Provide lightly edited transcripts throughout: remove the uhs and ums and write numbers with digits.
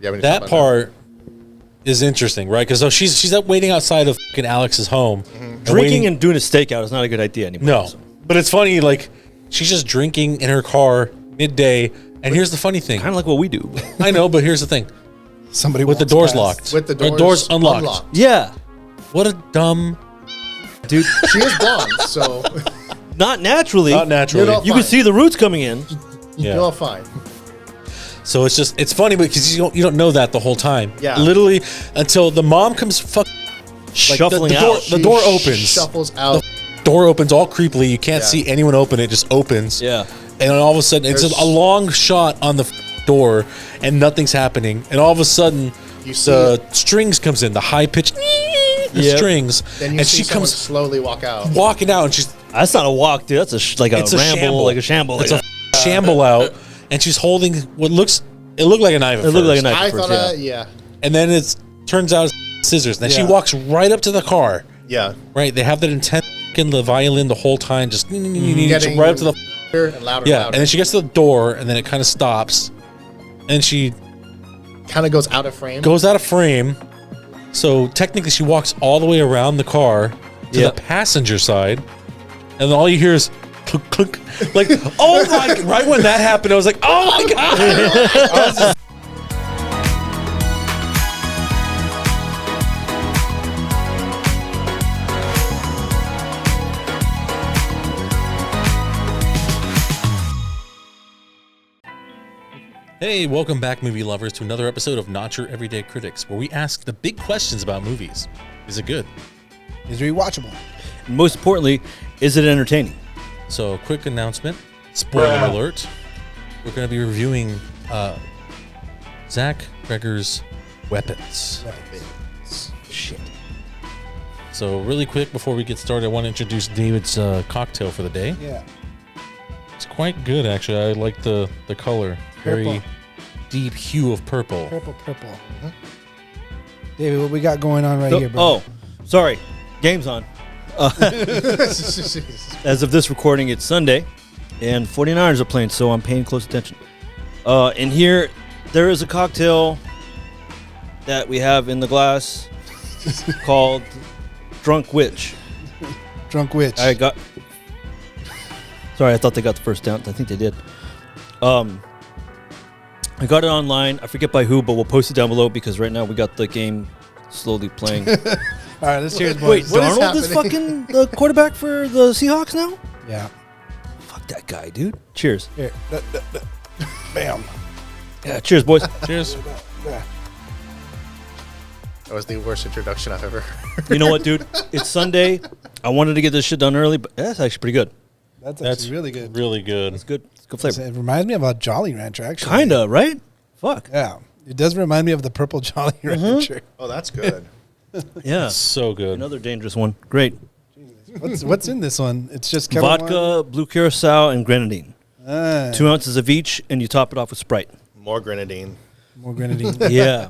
Yeah, when you talk that about part is interesting, right? Because she's up waiting outside of fucking Alex's home. Drinking and doing a stakeout is not a good idea anymore. No. So. But it's funny, like, she's just drinking in her car midday. And here's the funny thing. Kind of like what we do. I know, but here's the thing. Somebody With the walks doors past. locked. With the Or doors unlocked. Yeah. What a dumb... Dude, She is blonde, so not naturally. Not naturally. You don't- You can Fine. see the roots coming in. Yeah. you're all fine. So it's funny because you don't know that the whole time. Yeah. Literally until the mom comes Shuffling the door, out. The door She opens. Shuffles out. The door opens all creepily. You can't Yeah. see anyone open it. Just opens. Yeah. And then all of a sudden, it's There's- a long shot on the door, and nothing's happening. And all of a sudden, You see the strings comes in, the high pitched Yep. strings, Then you and see she someone comes slowly walk out. walking out, and she's That's not a walk, dude. That's like a it's a ramble, shamble, like a shamble. It's like a shamble out, and she's holding what looked like a knife. It looked like a knife. I at first, thought, yeah. and then it turns out it's scissors. Then she Yeah. walks right up to the car. Yeah. Right, they have that intense in the violin the whole time, just Getting right up to the louder and louder. yeah, and and then she gets to the door, and then it kind of stops, and she kind of goes out of frame. goes out of frame. So technically, she walks all the way around the car to Yep. the passenger side, and then all you hear is clunk, clunk. Like, oh my! Right when that happened, I was like, oh my god! I was just- Hey, welcome back, movie lovers, to another episode of Not Your Everyday Critics, where we ask the big questions about movies. Is it good? Is rewatchable. And most importantly, is it entertaining? So, quick announcement, spoiler alert. We're going to be reviewing Zach Cregger's Weapons. Shit. So, really quick, before we get started, I want to introduce David's cocktail for the day. Yeah. It's quite good, actually. I like the color. Very Purple. deep hue of purple. Purple. David, what we got going on right here, bro? Oh, sorry. Game's on. As of this recording, it's Sunday, and 49ers are playing, so I'm paying close attention. In here, there is a cocktail that we have in the glass called Drunk Witch. Drunk Witch. Sorry, I thought they got the first down. I think they did. I got it online. I forget by who, but we'll post it down below because right now we got the game slowly playing. All right, let's cheers, Wait, boys. What is Darnold is happening? fucking the quarterback for the Seahawks now? Yeah. Fuck that guy, dude. Cheers. Here. Bam. Yeah, cheers, boys. Cheers. Yeah. That was the worst introduction I've ever heard. You know what, dude? It's Sunday. I wanted to get this shit done early, but that's actually pretty good. That's That's actually really good. Really good. It's good. It's good flavor. It reminds me of a Jolly Rancher, actually. Kinda, right? Fuck. Yeah. It does remind me of the purple Jolly Rancher. Oh, that's good. Yeah. So good. Another dangerous one. Great. What's in this one? It's just kettle Vodka, blue curacao, and grenadine. wine? 2 ounces of each, and you top it off with Sprite. More grenadine. More grenadine. Yeah.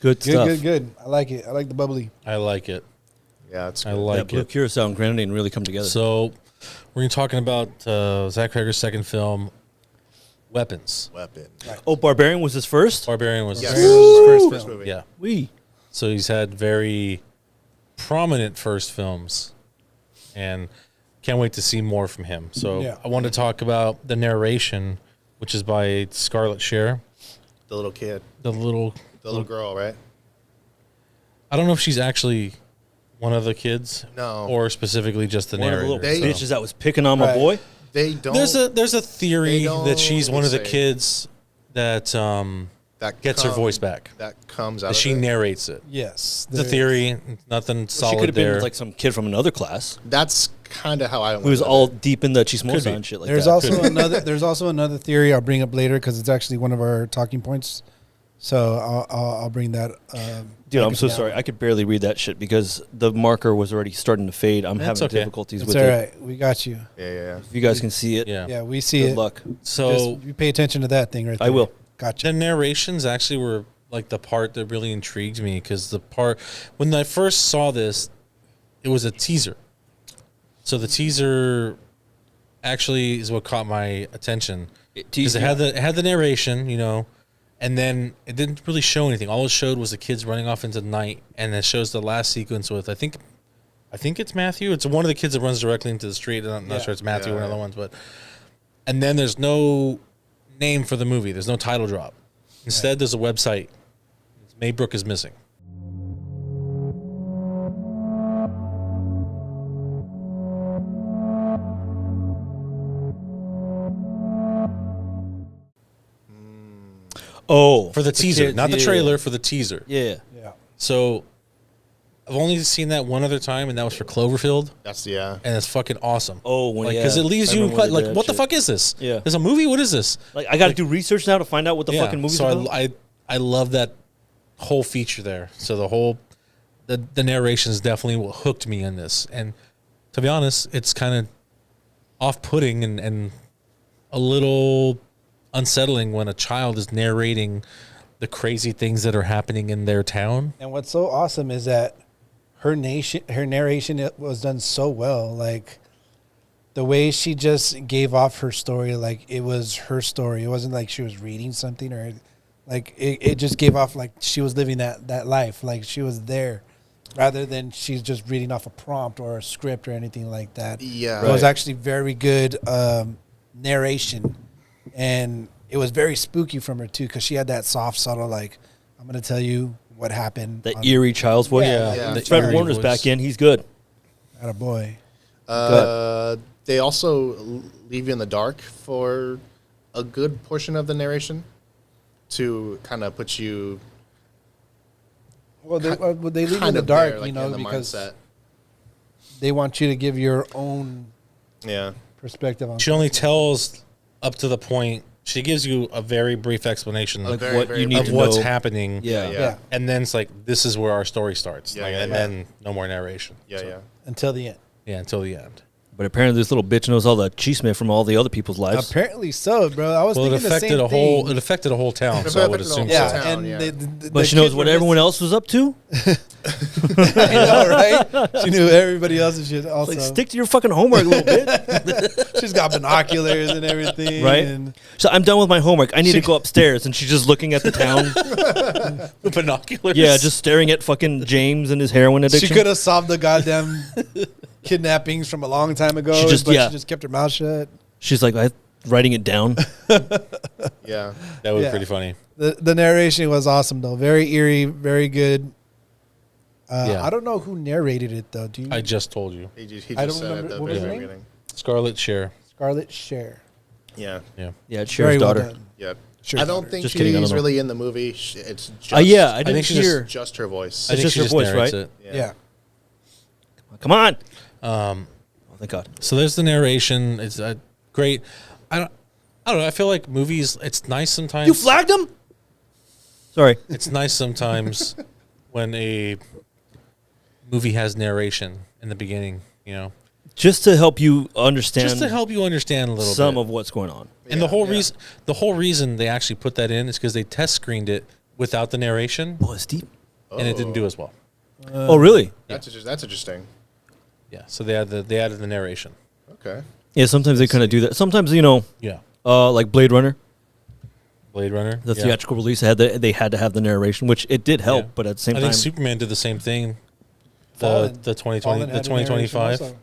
Good stuff. Good. I like it. I like the bubbly. I like it. Yeah, it's I good. Yeah, like blue it. curacao and grenadine really come together. So, we're going to be talking about Zach Cregger's second film, Weapons. Weapon. Oh, Barbarian was his first? Barbarian was Yes. Woo! First movie. yeah. Wee. So he's had very prominent first films, and can't wait to see more from him. So Yeah. I want to talk about the narration, which is by Scarlett Cher, The little kid. the little. The little girl, right? I don't know if she's actually one of the kids, No. or specifically just the One of the narrator. little They- bitches that was picking on my Right. boy. They don't. There's a theory They don't that she's one of the say. kids that that gets her voice back. That comes out That of she it. narrates it. Yes. It's a theory, nothing She solid could have there. been like some kid from another class That's kind of how I went. who was with all it. deep in the Could chismosa be. and shit like There's that. also another. There's also another theory I'll bring up later because it's actually one of our talking points. So I'll bring that. Dude, I'm back so down. sorry. I could barely read that shit because the marker was already starting to fade. I'm That's having okay. difficulties It's with all it. right. We got you. Yeah. If you guys can see it, yeah. Yeah, we see good it. luck. So Just you pay attention to that thing right there. I will. Gotcha. the narrations actually were like the part that really intrigued me, because the part when I first saw this, it was a teaser. So the teaser actually is what caught my attention, because it had the narration, you know, And then it didn't really show anything. All it showed was the kids running off into the night, and it shows the last sequence with I think it's Matthew. It's one of the kids that runs directly into the street. I'm not sure it's Matthew or another ones, but and then there's no name for the movie. There's no title drop. Instead, there's a website. Maybrook is missing. Oh, For the teaser, kids, not the yeah. trailer, for the teaser. Yeah. Yeah. So I've only seen that one other time, and that was for Cloverfield, That's and it's fucking awesome. Oh, when Because it leaves I you remember when they like, did what the that fuck shit. is this? Yeah. There's a movie? What is this? Like, I got to do research now to find out what the fucking movie's so about. I love that whole feature there. So the whole the narration is definitely what hooked me in this. And to be honest, it's kind of off-putting and a little unsettling when a child is narrating the crazy things that are happening in their town. And what's so awesome is that her narration it was done so well. Like the way she just gave off her story, like it was her story. It wasn't like she was reading something or like it just gave off like she was living that life. Like she was there rather than she's just reading off a prompt or a script or anything like that. Yeah. It was actually very good narration, and it was very spooky from her too because she had that soft, subtle like, I'm gonna tell you what happened. That eerie child's voice. Yeah. The Fred eerie Warner's voice. back in. He's good. At a boy. They also leave you in the dark for a good portion of the narration to kind of put you Well, they leave you in kind the of dark, there, like, you know, in the because mindset. they want you to give your own Yeah. perspective on. She only tells up to the point. She gives you a very brief explanation Like very, what very you need of to what's know. happening. Yeah. Yeah. Yeah, And then it's like, this is where our story starts. Yeah, Like, yeah, and yeah. then no more narration. Yeah, yeah. until the end. Yeah, until the end. But apparently this little bitch knows all the chisme from all the other people's lives. Apparently so, bro. I was Well, it thinking the affected same a whole thing. It affected a whole town, It so I would affected a assume whole so. Yeah, town, and yeah. the But she kids knows what were everyone else was up to. I know, right? She knew everybody else's shit also. Like, stick to your fucking homework a little bit. She's got binoculars and everything. Right? And So I'm done with my homework. I need to go upstairs. And she's just looking at the town. The binoculars. Yeah, just staring at fucking James and his heroin addiction. she could have solved the goddamn kidnappings from a long time ago, She just- but yeah. she just kept her mouth shut. She's like, writing it down. Yeah. That was Yeah. pretty funny. The narration was awesome though. Very eerie, very good. Yeah. I don't know who narrated it though. Do you? I just told you. He just I don't said remember- at the what was very her name? beginning. Scarlet Cher. Scarlett Cher. Yeah. Yeah. Yeah, it's Very Cher's well daughter. done. Yeah. Sure. I don't think Just kidding, I she's don't know. really in the movie. It's just, Yeah, I didn't think she just- hear. just her voice. I think just she her just voice, narrates right? it. Yeah. Come on. Oh, thank God. So there's the narration. It's great. I don't know. I feel like movies. It's nice sometimes. You flagged him? Sorry. It's nice sometimes when a movie has narration in the beginning. You know, Just to help you understand just to help you understand a little some bit. of what's going on. And the whole reason they actually put that in is because they test screened it without the narration, Oh, it's deep. and it didn't do as well. Oh, really? That's interesting. Yeah, so they added the narration. Okay. Yeah, sometimes they kind of do that. Sometimes, Yeah, like Blade Runner, Blade Runner. the yeah. theatrical release, they had to have the narration, which it did help, Yeah. but at the same I time, think Superman did the same thing. Fallen. The 2020, Fallen the had a narration 2025. also.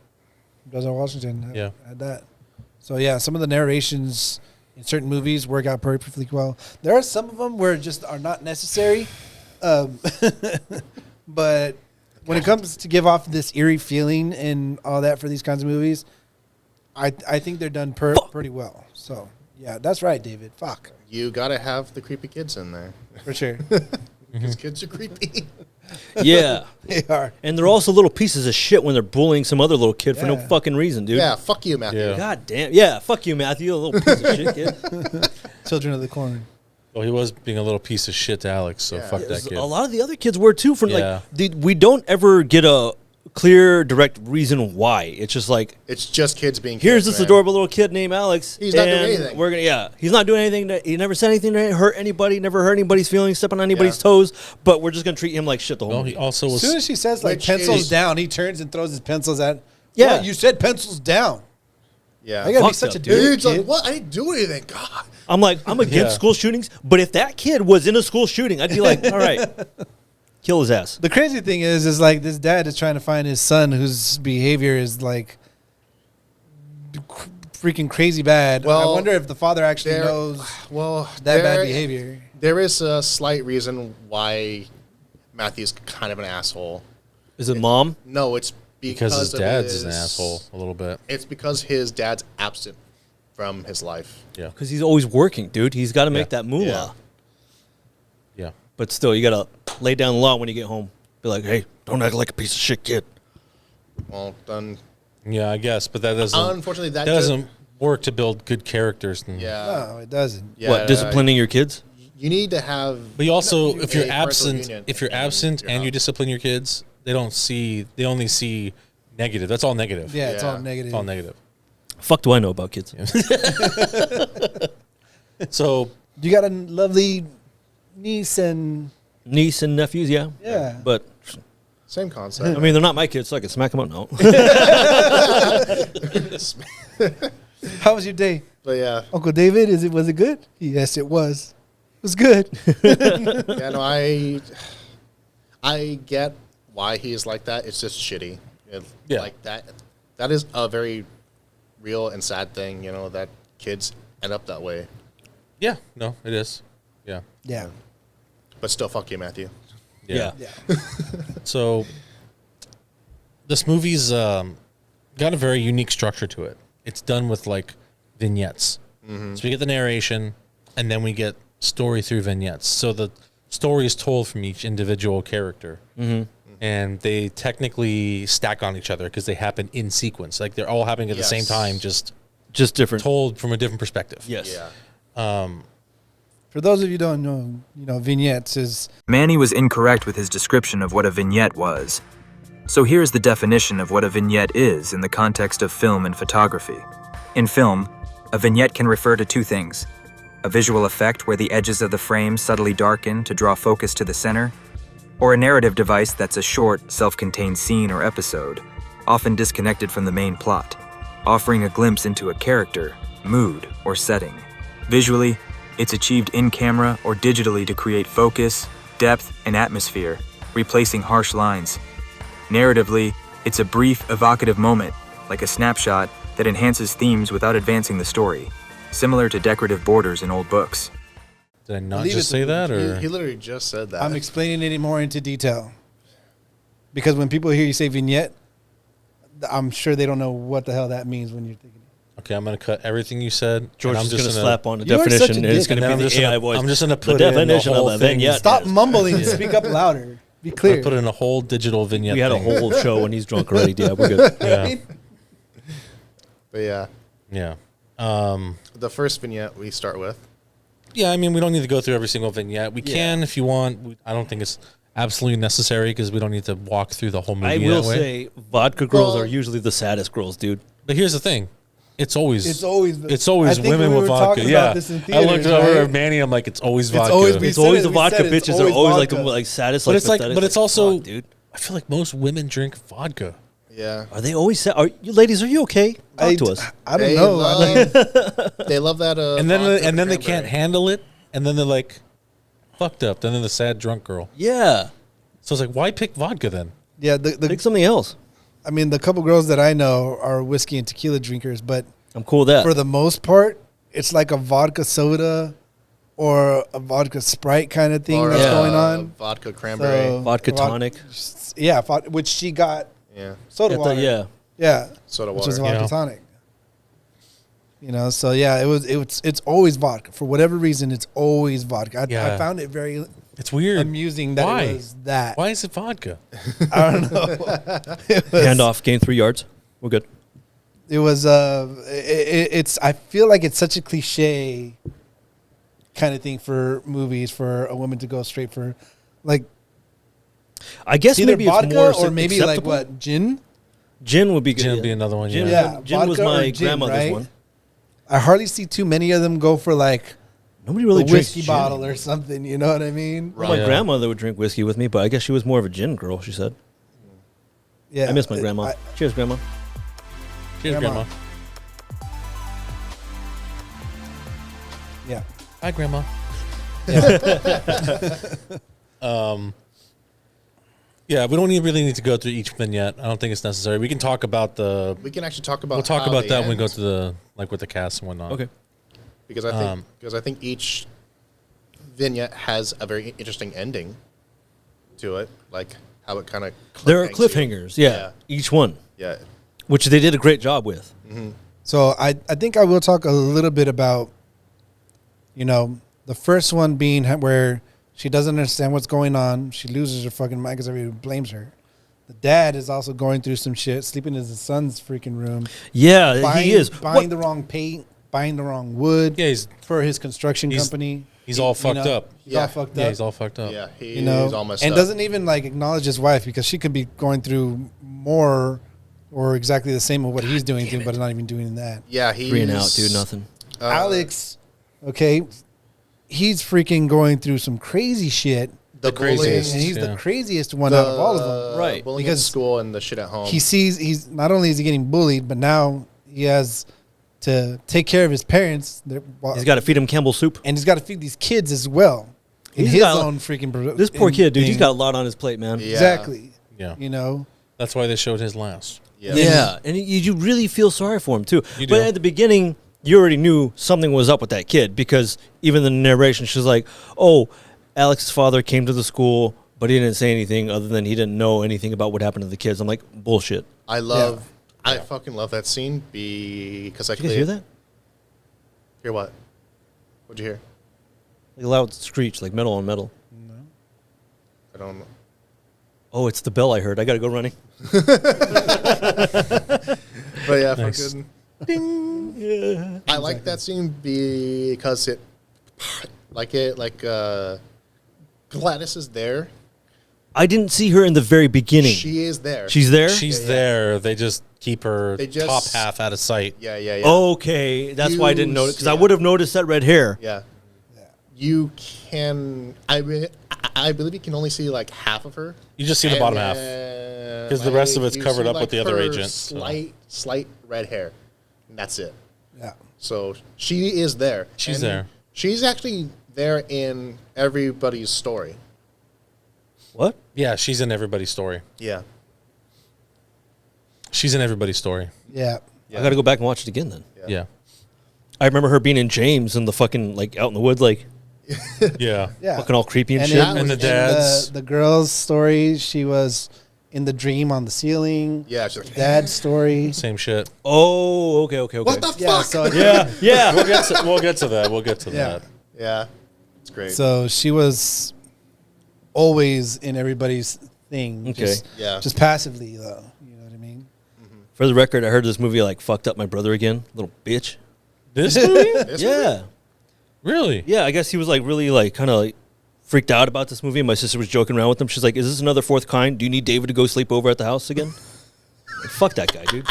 Denzel Washington Yeah. had that. So yeah, some of the narrations in certain movies work out perfectly well. There are some of them where just are not necessary, but when it comes to give off this eerie feeling and all that for these kinds of movies, I think they're done pretty well. So yeah, that's right, David. Fuck You gotta have the creepy kids in there for sure. because kids are creepy. yeah. They are. And they're also little pieces of shit when they're bullying some other little kid for no Yeah. fucking reason, dude. Yeah. Fuck you, Matthew. Yeah. God damn. Yeah, fuck you, Matthew, you little piece of shit, kid. Children of the Corn. Well, he was being a little piece of shit to Alex, so Yeah. fuck that kid. A lot of the other kids were too. For Yeah. we don't ever get a clear, direct reason why. It's just like, It's just kids being. here's kids, this man. adorable little kid named Alex. He's not doing and anything. We're gonna, he's not doing anything. He never said anything to hurt anybody. Never hurt anybody's feelings. Stepping on anybody's Yeah. toes. But we're just gonna treat him like shit the whole Well, movie. he also As was. soon as she says like Which pencils is- down, he turns and throws his pencils at. Yeah. What? You said pencils down. Yeah. I gotta be Fucked such a up, dude. Dude's like, kid. what? I didn't do anything. God. I'm like, I'm against Yeah. school shootings, but if that kid was in a school shooting, I'd be like, all right, kill his ass. The crazy thing is like this dad is trying to find his son whose behavior is like freaking crazy bad. I Well, wonder if the father actually there- knows Well, that bad there- behavior. There is a slight reason why Matthew's kind of an asshole. Is it mom? No, it's Because his of dad's is an asshole a little bit. It's because his dad's absent from his life. Yeah. Because he's always working, dude. He's got to make Yeah. that moolah. Yeah. Yeah. But still, you got to lay down the law when you get home. Be like, hey, don't act like a piece of shit kid. Well, then, Yeah, I guess, but that doesn't. unfortunately, that doesn't work to build good characters. And, Yeah. No, it doesn't. Yeah. What, disciplining your kids? You need to have. But you also, No, if you're a parental absent, union if you're and absent you're and you not. discipline your kids, they only see negative. That's all negative. Yeah, it's all Yeah. negative. It's all negative. Fuck do I know about kids? So You got a lovely niece and Niece and nephews, yeah. yeah. But, Same concept. I mean, they're not my kids, so I can smack them up. No. How was your day, But yeah, Uncle David? Was it good? Yes, it was. It was good. yeah, no, I get why he is like that. It's just shitty. Yeah. Like that. That is a very real and sad thing. You know that kids end up that way. yeah, no, it is. Yeah. Yeah. But still, fuck you, Matthew. Yeah. Yeah. So this movie's got a very unique structure to it. It's done with like vignettes. So we get the narration, and then we get story through vignettes. So the story is told from each individual character, and they technically stack on each other because they happen in sequence. Like they're all happening at the same Yes. time, just Just different. told from a different perspective. Yes. Yeah. For those of you who don't know, vignettes is Manny was incorrect with his description of what a vignette was. So here's the definition of what a vignette is in the context of film and photography. In film, a vignette can refer to two things: a visual effect where the edges of the frame subtly darken to draw focus to the center, or a narrative device that's a short, self-contained scene or episode, often disconnected from the main plot, offering a glimpse into a character, mood, or setting. Visually, it's achieved in camera or digitally to create focus, depth, and atmosphere, replacing harsh lines. Narratively, it's a brief, evocative moment, like a snapshot, that enhances themes without advancing the story, similar to decorative borders in old books. Did I not Believe just it- say that? Or He literally just said that. I'm explaining it more into detail. Because when people hear you say vignette, I'm sure they don't know what the hell that means when you're thinking. okay, I'm gonna cut everything you said. George and is I'm going to just slap on the You are such a definition, and it's dick. going And to then be I'm the just AI gonna- voice. I'm just gonna the put in the definition whole of a thing. vignette. Stop is- mumbling and speak up louder. Be I clear. put in a whole digital vignette. We had a thing. whole show when he's drunk already. Yeah, we're good. Yeah, But yeah, yeah. the first vignette we start with. Yeah, I mean, we don't need to go through every single vignette. We can if you want. I don't think it's absolutely necessary because we don't need to walk through the whole movie I will that way. say, vodka girls Well- are usually the saddest girls, dude. But here's the thing. It's always It's always women I think we with were vodka. talking Yeah, about this in I looked theaters, over right? at Manny. I'm like, it's always vodka. always we It's said always it, the we vodka said it, it's bitches are always always like the vodka. like saddest. but like it's like, pathetic, but it's like, also. fuck, dude. I feel like most women drink vodka. Yeah. Are they always sad? Are you ladies? Are you okay? Talk to us. I don't They know. They love that. And then vodka and then they cranberry. can't handle it, and then they're like, fucked up. Then they're the sad drunk girl. Yeah, So it's like, why pick vodka then? Yeah, pick something else. I mean, the couple girls that I know are whiskey and tequila drinkers, but I'm cool with that. for the most part, it's like a vodka soda or a vodka Sprite kind of thing Or, that's going on. Vodka cranberry. So, Vodka tonic. Yeah, which she got Yeah. soda At the- water. yeah. Yeah. Soda Which water. is vodka Yeah. tonic. So yeah, it's always vodka. For whatever reason, it's always vodka. I Yeah. found it very It's weird. amusing that Why? it was that. Why is it vodka? I don't know. It was, Hand off, gain 3 yards. We're good. It was it's I feel like it's such a cliche kind of thing for movies for a woman to go straight for, like I guess either maybe it's vodka more or maybe like acceptable. what, gin. Gin would be good. Gin would be another one. Gin, Yeah. Yeah, gin was vodka or my gin, grandmother's right? one. I hardly see too many of them go for like Nobody really a drinks whiskey gin. bottle or something. You know what I mean? Well, my Yeah. grandmother would drink whiskey with me, but I guess she was more of a gin girl. She said, Yeah, "I miss my grandma." Cheers, grandma. Cheers, Grandma. grandma. Hi, Grandma. Yeah, we don't really need to go through each vignette. I don't think it's necessary. We can talk about the. We can actually talk about. We'll talk how about they that when we end, go to the with the cast and whatnot. Okay. because I think each vignette has a very interesting ending to it, like how it kind of. There are cliffhangers, yeah, each one, Yeah. which they did a great job with. So I think I will talk a little bit about, the first one being where she doesn't understand what's going on. She loses her fucking mind because everybody blames her. The dad is also going through some shit, sleeping in his son's freaking room. Yeah, he is. Buying the wrong paint, buying the wrong wood for his construction company. He's all fucked up. He's all fucked up. Yeah, he's all fucked up. Yeah, he's all messed up. And doesn't even acknowledge his wife because she could be going through more or exactly the same of what he's doing too, but not even doing that. Yeah, he's 3 and out, dude. Nothing. Alex, okay, he's freaking going through some crazy shit. The craziest, And he's yeah. the craziest one out of all of them. Right. Bullying at Because school and the shit at home. He sees he's not only is he getting bullied, but now he has to take care of his parents. He's got to feed him Campbell soup. And he's got to feed these kids as well. In He's his got- own freaking. This poor kid, dude. thing. He's got a lot on his plate, man. Yeah. Exactly. Yeah. That's why they showed his last. Yeah, and you really feel sorry for him too. You But do. at the beginning, you already knew something was up with that kid because even the narration, she's like, "Oh, Alex's father came to the school, but he didn't say anything other than he didn't know anything about what happened to the kids." I'm like, bullshit. I fucking love that scene because I Did you guys hear that? Hear what? What'd you hear? Like a loud screech, like metal on metal. I don't know. Oh, it's the bell I heard. I got to go running. But yeah, Nice. fucking ding. Yeah. I like that scene because Gladys is there. I didn't see her in the very beginning. She is there. She's there? She's there. They just keep her They just- top half out of sight. Yeah. Okay, that's why I didn't notice, because I Yeah. would have noticed that red hair. Yeah. You can. I believe you can only see like half of her. You just see the bottom half. Because the rest of it's covered up with the other agent, so. Slight red hair. And that's it. Yeah. So she is there. She's And there. She's actually there in everybody's story. What? Yeah, she's in everybody's story. Yeah. She's in everybody's story. Yeah. I got to go back and watch it again then. Yeah. I remember her being in James in the fucking, like, out in the woods, like, Yeah. Yeah. looking all creepy and, And, shit. And the dad's- the girl's story, she was in the dream on the ceiling. Yeah. She's like, Dad's story. Same shit. Oh, okay. what the Yeah, fuck? so Yeah, yeah. We'll get to that. We'll get to Yeah. that. Yeah. It's great. So she was always in everybody's thing. Okay. Just passively, though. You know what I mean? For the record, I heard this movie, like, fucked up my brother again. Little bitch. This movie? This Yeah. Really? Yeah, I guess he was, like, really, like, kind of, like, freaked out about this movie. My sister was joking around with him. She's like, is this another fourth kind? Do you need David to go sleep over at the house again? Like, fuck that guy, dude.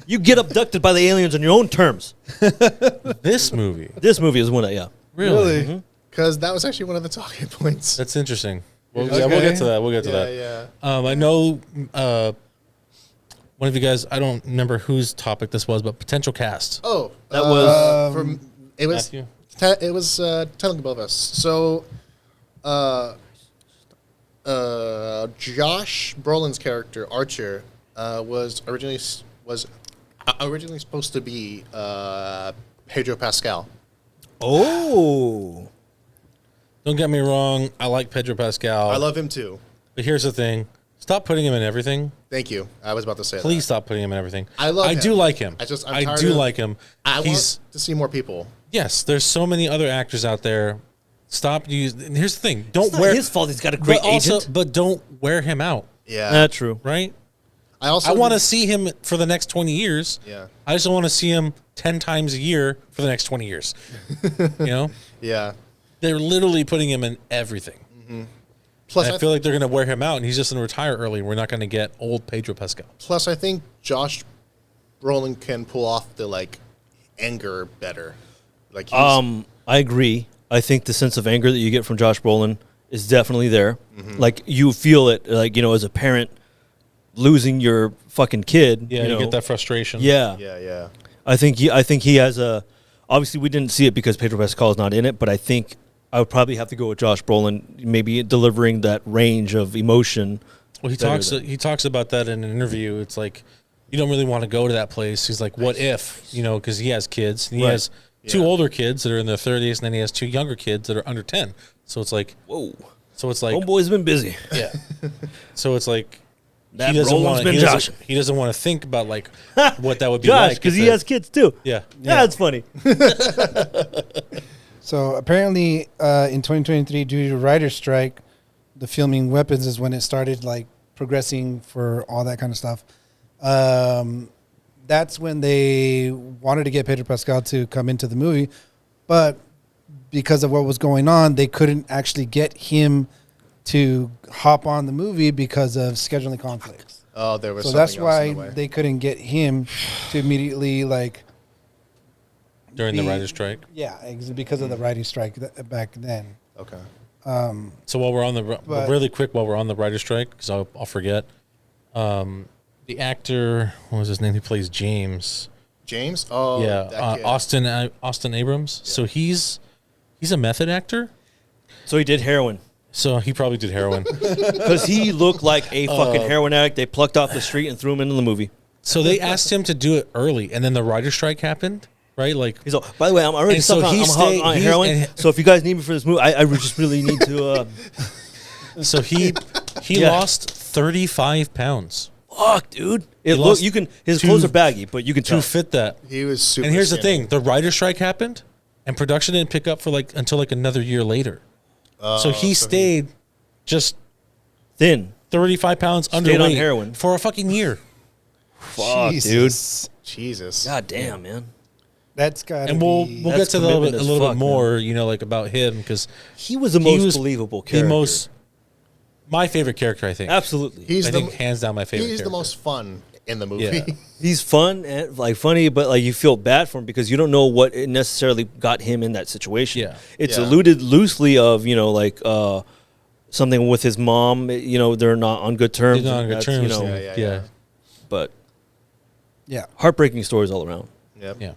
You get abducted by the aliens on your own terms. This movie? This movie is one of, yeah. Really? Because that was actually one of the talking points. That's interesting. Yeah, Okay. we'll get to that. We'll get to that. Yeah. I know one of you guys, I don't remember whose topic this was, but potential cast. Oh, That was- from it was Matthew? it was telling above us. So, Josh Brolin's character Archer was originally supposed to be Pedro Pascal. Oh. Don't get me wrong. I like Pedro Pascal. I love him too. But here's the thing. Stop putting him in everything. Thank you. I was about to say Please that. stop putting him in everything. I love I him. do like him. I'm I tired do of- like him. I He's want to see more people. yes. There's so many other actors out there. Stop using. And here's the thing. Don't It's not wear his fault he's got a great but also, agent. but don't wear him out. Yeah. That's true. Right. I also I want to see him for the next 20 years. Yeah. I just want to see him 10 times a year for the next 20 years. You know, Yeah. they're literally putting him in everything. Plus, And I feel like they're going to wear him out, and he's just going to retire early. We're not going to get old Pedro Pascal. Plus, I think Josh Brolin can pull off the anger better. Like he's, I agree. I think the sense of anger that you get from Josh Brolin is definitely there. Like, you feel it, like, you know, as a parent losing your fucking kid. Yeah, you know. get that frustration. Yeah. yeah. I think he has a Obviously, we didn't see it because Pedro Pascal is not in it, but I think I would probably have to go with Josh Brolin, maybe delivering that range of emotion. Well, he talks about that in an interview. It's like you don't really want to go to that place. He's like, what if, because he has kids. And he has two older kids that are in their 30s, and then he has two younger kids that are under 10. So it's like, whoa. So it's like, homeboy's been busy. Yeah. So it's like, that he doesn't want to to think about like what that would be Josh, like. because he has kids too. Yeah. That's funny. So apparently, in 2023, due to writer's strike, the filming weapons is when it started like progressing for all that kind of stuff. That's when they wanted to get Pedro Pascal to come into the movie, but because of what was going on, they couldn't actually get him to hop on the movie because of scheduling conflicts. Oh, there was. So something that's else in why the way. they couldn't get him to immediately like. During the writer's strike. Yeah, because of the writing strike back then. Okay. So while we're on really quick, while we're on the writer's strike, because I'll forget, the actor, what was his name? He plays James. James? Oh, yeah, that kid. Austin Abrams. Yeah. So he's a method actor. So he did heroin. So he probably did heroin because he looked like a fucking heroin addict. They plucked off the street and threw him into the movie. So they asked him to do it early, and then the writer's strike happened. Right, like he's all, by the way, I'm already stuck on heroin. So if you guys need me for this movie, I just really need to. So he lost 35 pounds. Fuck, dude! His clothes are baggy, but you can to fit that. He was super. And here's skinny. the thing: the writer's strike happened, and production didn't pick up for until another year later. So he stayed just thin, 35 pounds underweight on heroin for a fucking year. Fuck, Jesus. dude! Jesus. God damn, man. That's got. And we'll get to a little bit more, like about him because he was the most believable character. My favorite character, I think. Absolutely, I think hands down my favorite. He's character. the most fun in the movie. Yeah. He's fun and funny, but you feel bad for him because you don't know what necessarily got him in that situation. Yeah, it's alluded loosely of something with his mom. They're not on good terms. They're not on good terms. Yeah. But yeah, heartbreaking stories all around. Yep. Yeah.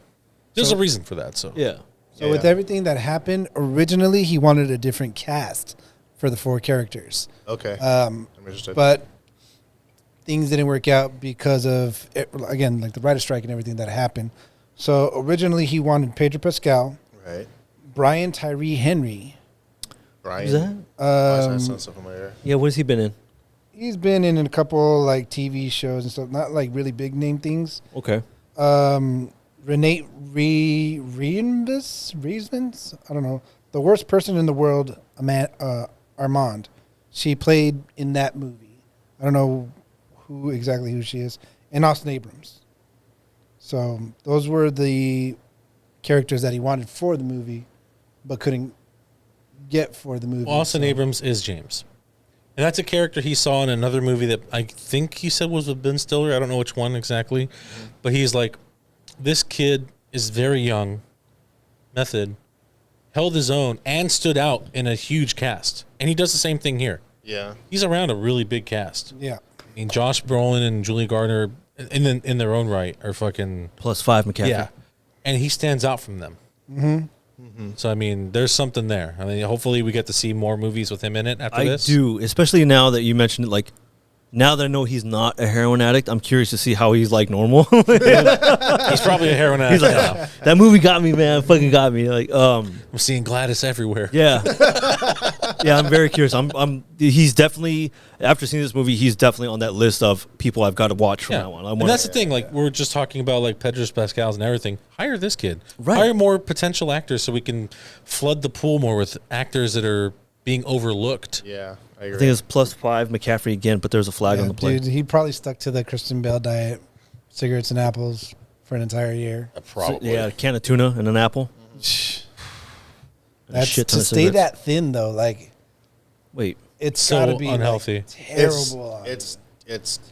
There's a reason for that. So yeah. So with everything that happened, originally he wanted a different cast for the 4 characters. Okay. I'm interested. But things didn't work out because of, again, like the writer's strike and everything that happened. So originally he wanted Pedro Pascal, right? Brian Tyree Henry. Brian. Who's that? That sounds so familiar. Yeah. What has he been in? He's been in a couple like TV shows and stuff, not like really big name things. Okay. Renee Reismans, I don't know. The Worst Person in the World, Armand. She played in that movie. I don't know who she is. And Austin Abrams. So those were the characters that he wanted for the movie, but couldn't get for the movie. Well, Austin Abrams is James. And that's a character he saw in another movie that I think he said was with Ben Stiller. I don't know which one exactly. But he's like, this kid is very young, method, held his own, and stood out in a huge cast. And he does the same thing here. Yeah. He's around a really big cast. Yeah. I mean, Josh Brolin and Julie Gardner, in their own right, are fucking... +5 McCaffrey. Yeah. And he stands out from them. So, I mean, there's something there. I mean, hopefully we get to see more movies with him in it after this. I do, especially now that you mentioned it, now that I know he's not a heroin addict, I'm curious to see how he's normal. He's probably a heroin addict. He's like, that movie got me, man. Fucking got me. I'm seeing Gladys everywhere. Yeah. Yeah, I'm very curious. He's definitely, after seeing this movie, he's definitely on that list of people I've got to watch from now on. And that's the thing. We're just talking about Pedro Pascal's and everything. Hire this kid. Right. Hire more potential actors so we can flood the pool more with actors that are being overlooked. Yeah. I agree. think it's +5 McCaffrey again, but there's a flag on the plate. Dude, he probably stuck to the Kristen Bell diet, cigarettes and apples for an entire year. Probably. Yeah, a can of tuna and an apple. That's to stay that thin though. Wait, it's so gotta be unhealthy. Terrible. It's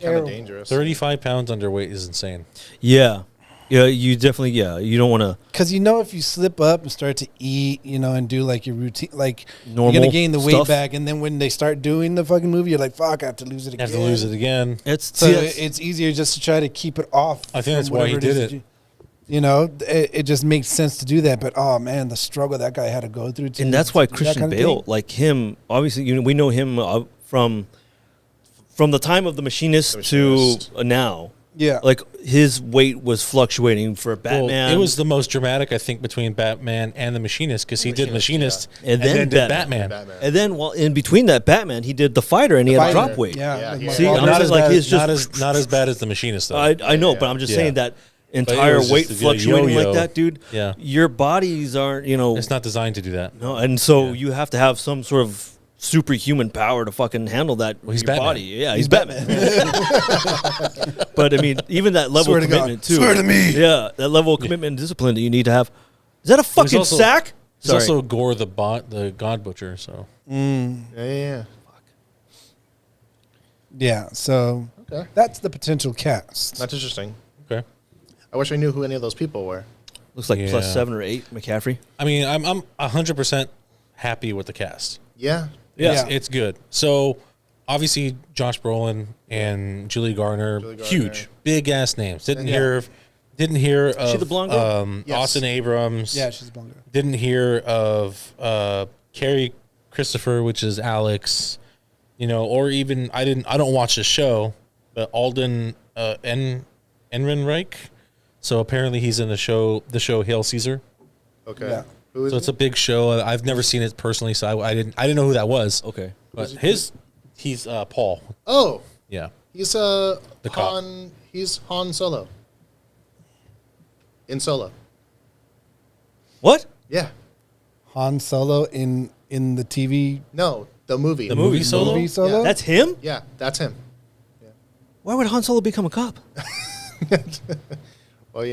kind of dangerous. 35 pounds underweight is insane. Yeah. Yeah, you definitely, you don't want to. Because if you slip up and start to eat, and do your routine, normal you're going to gain the weight stuff. back. And then when they start doing the fucking movie, you're like, fuck, I have to lose it again. Have to lose it again. It's easier just to try to keep it off. I think that's why he did it. You know, it just makes sense to do that. But oh man, the struggle that guy had to go through, And that's why to do that Christian kind of Bale, thing. like him, obviously, we know him from the time of The Machinist, Machinist. to now. Yeah, Like his weight was fluctuating for Well, Batman. it was the most dramatic, I think, between Batman and the Machinist because he did Machinist, Machinist And then did Batman. Batman. and then, well, in between that, Batman, he did The Fighter, and he had to Fighter. drop weight. Yeah, Yeah, like yeah. my See, father- I'm Not as, like, bad, he's not, just- not as bad as the Machinist, though. I know, Yeah. but I'm just Yeah. saying that it entire was weight just a fluctuating yo-yo. like that, dude. Yeah. Your bodies aren't, It's not designed to do that. no, and so you have to have some sort of superhuman power to fucking handle that. Well, he's your Batman. body. Yeah, he's Batman. But I mean, even that level Swear of to God. commitment too. Swear to me. Yeah, that level of commitment and discipline that you need to have. Is that a fucking also- sack? He's Sorry. also Gore the God Butcher, so. Yeah. yeah. So Okay. that's the potential cast. That's interesting. Okay. I wish I knew who any of those people were. Looks like Yeah. plus 7 or 8 McCaffrey. I mean, I'm 100% happy with the cast. Yeah. Yeah. It's good. So, obviously, Josh Brolin and Julie Garner, Gardner. huge, big ass names. Didn't Yeah. hear of She the blonde girl? Yes. Austin Abrams. Yeah, she's a blonde girl. Didn't hear of Carrie Christopher, which is Alex. Or even I don't watch the show, but Alden Ehrenreich. So apparently he's in the show Hail Caesar. Okay. Yeah. Who is So it's it? a big show. I've never seen it personally, so I didn't know who that was. Okay. But he's Paul. Oh, Yeah. he's cop. Han. He's Han Solo. In Solo. What? Yeah. Han Solo in the TV No, the movie. The movie Solo? movie Solo. Yeah. That's him? Yeah, that's him. Why would Han Solo become a cop? Well,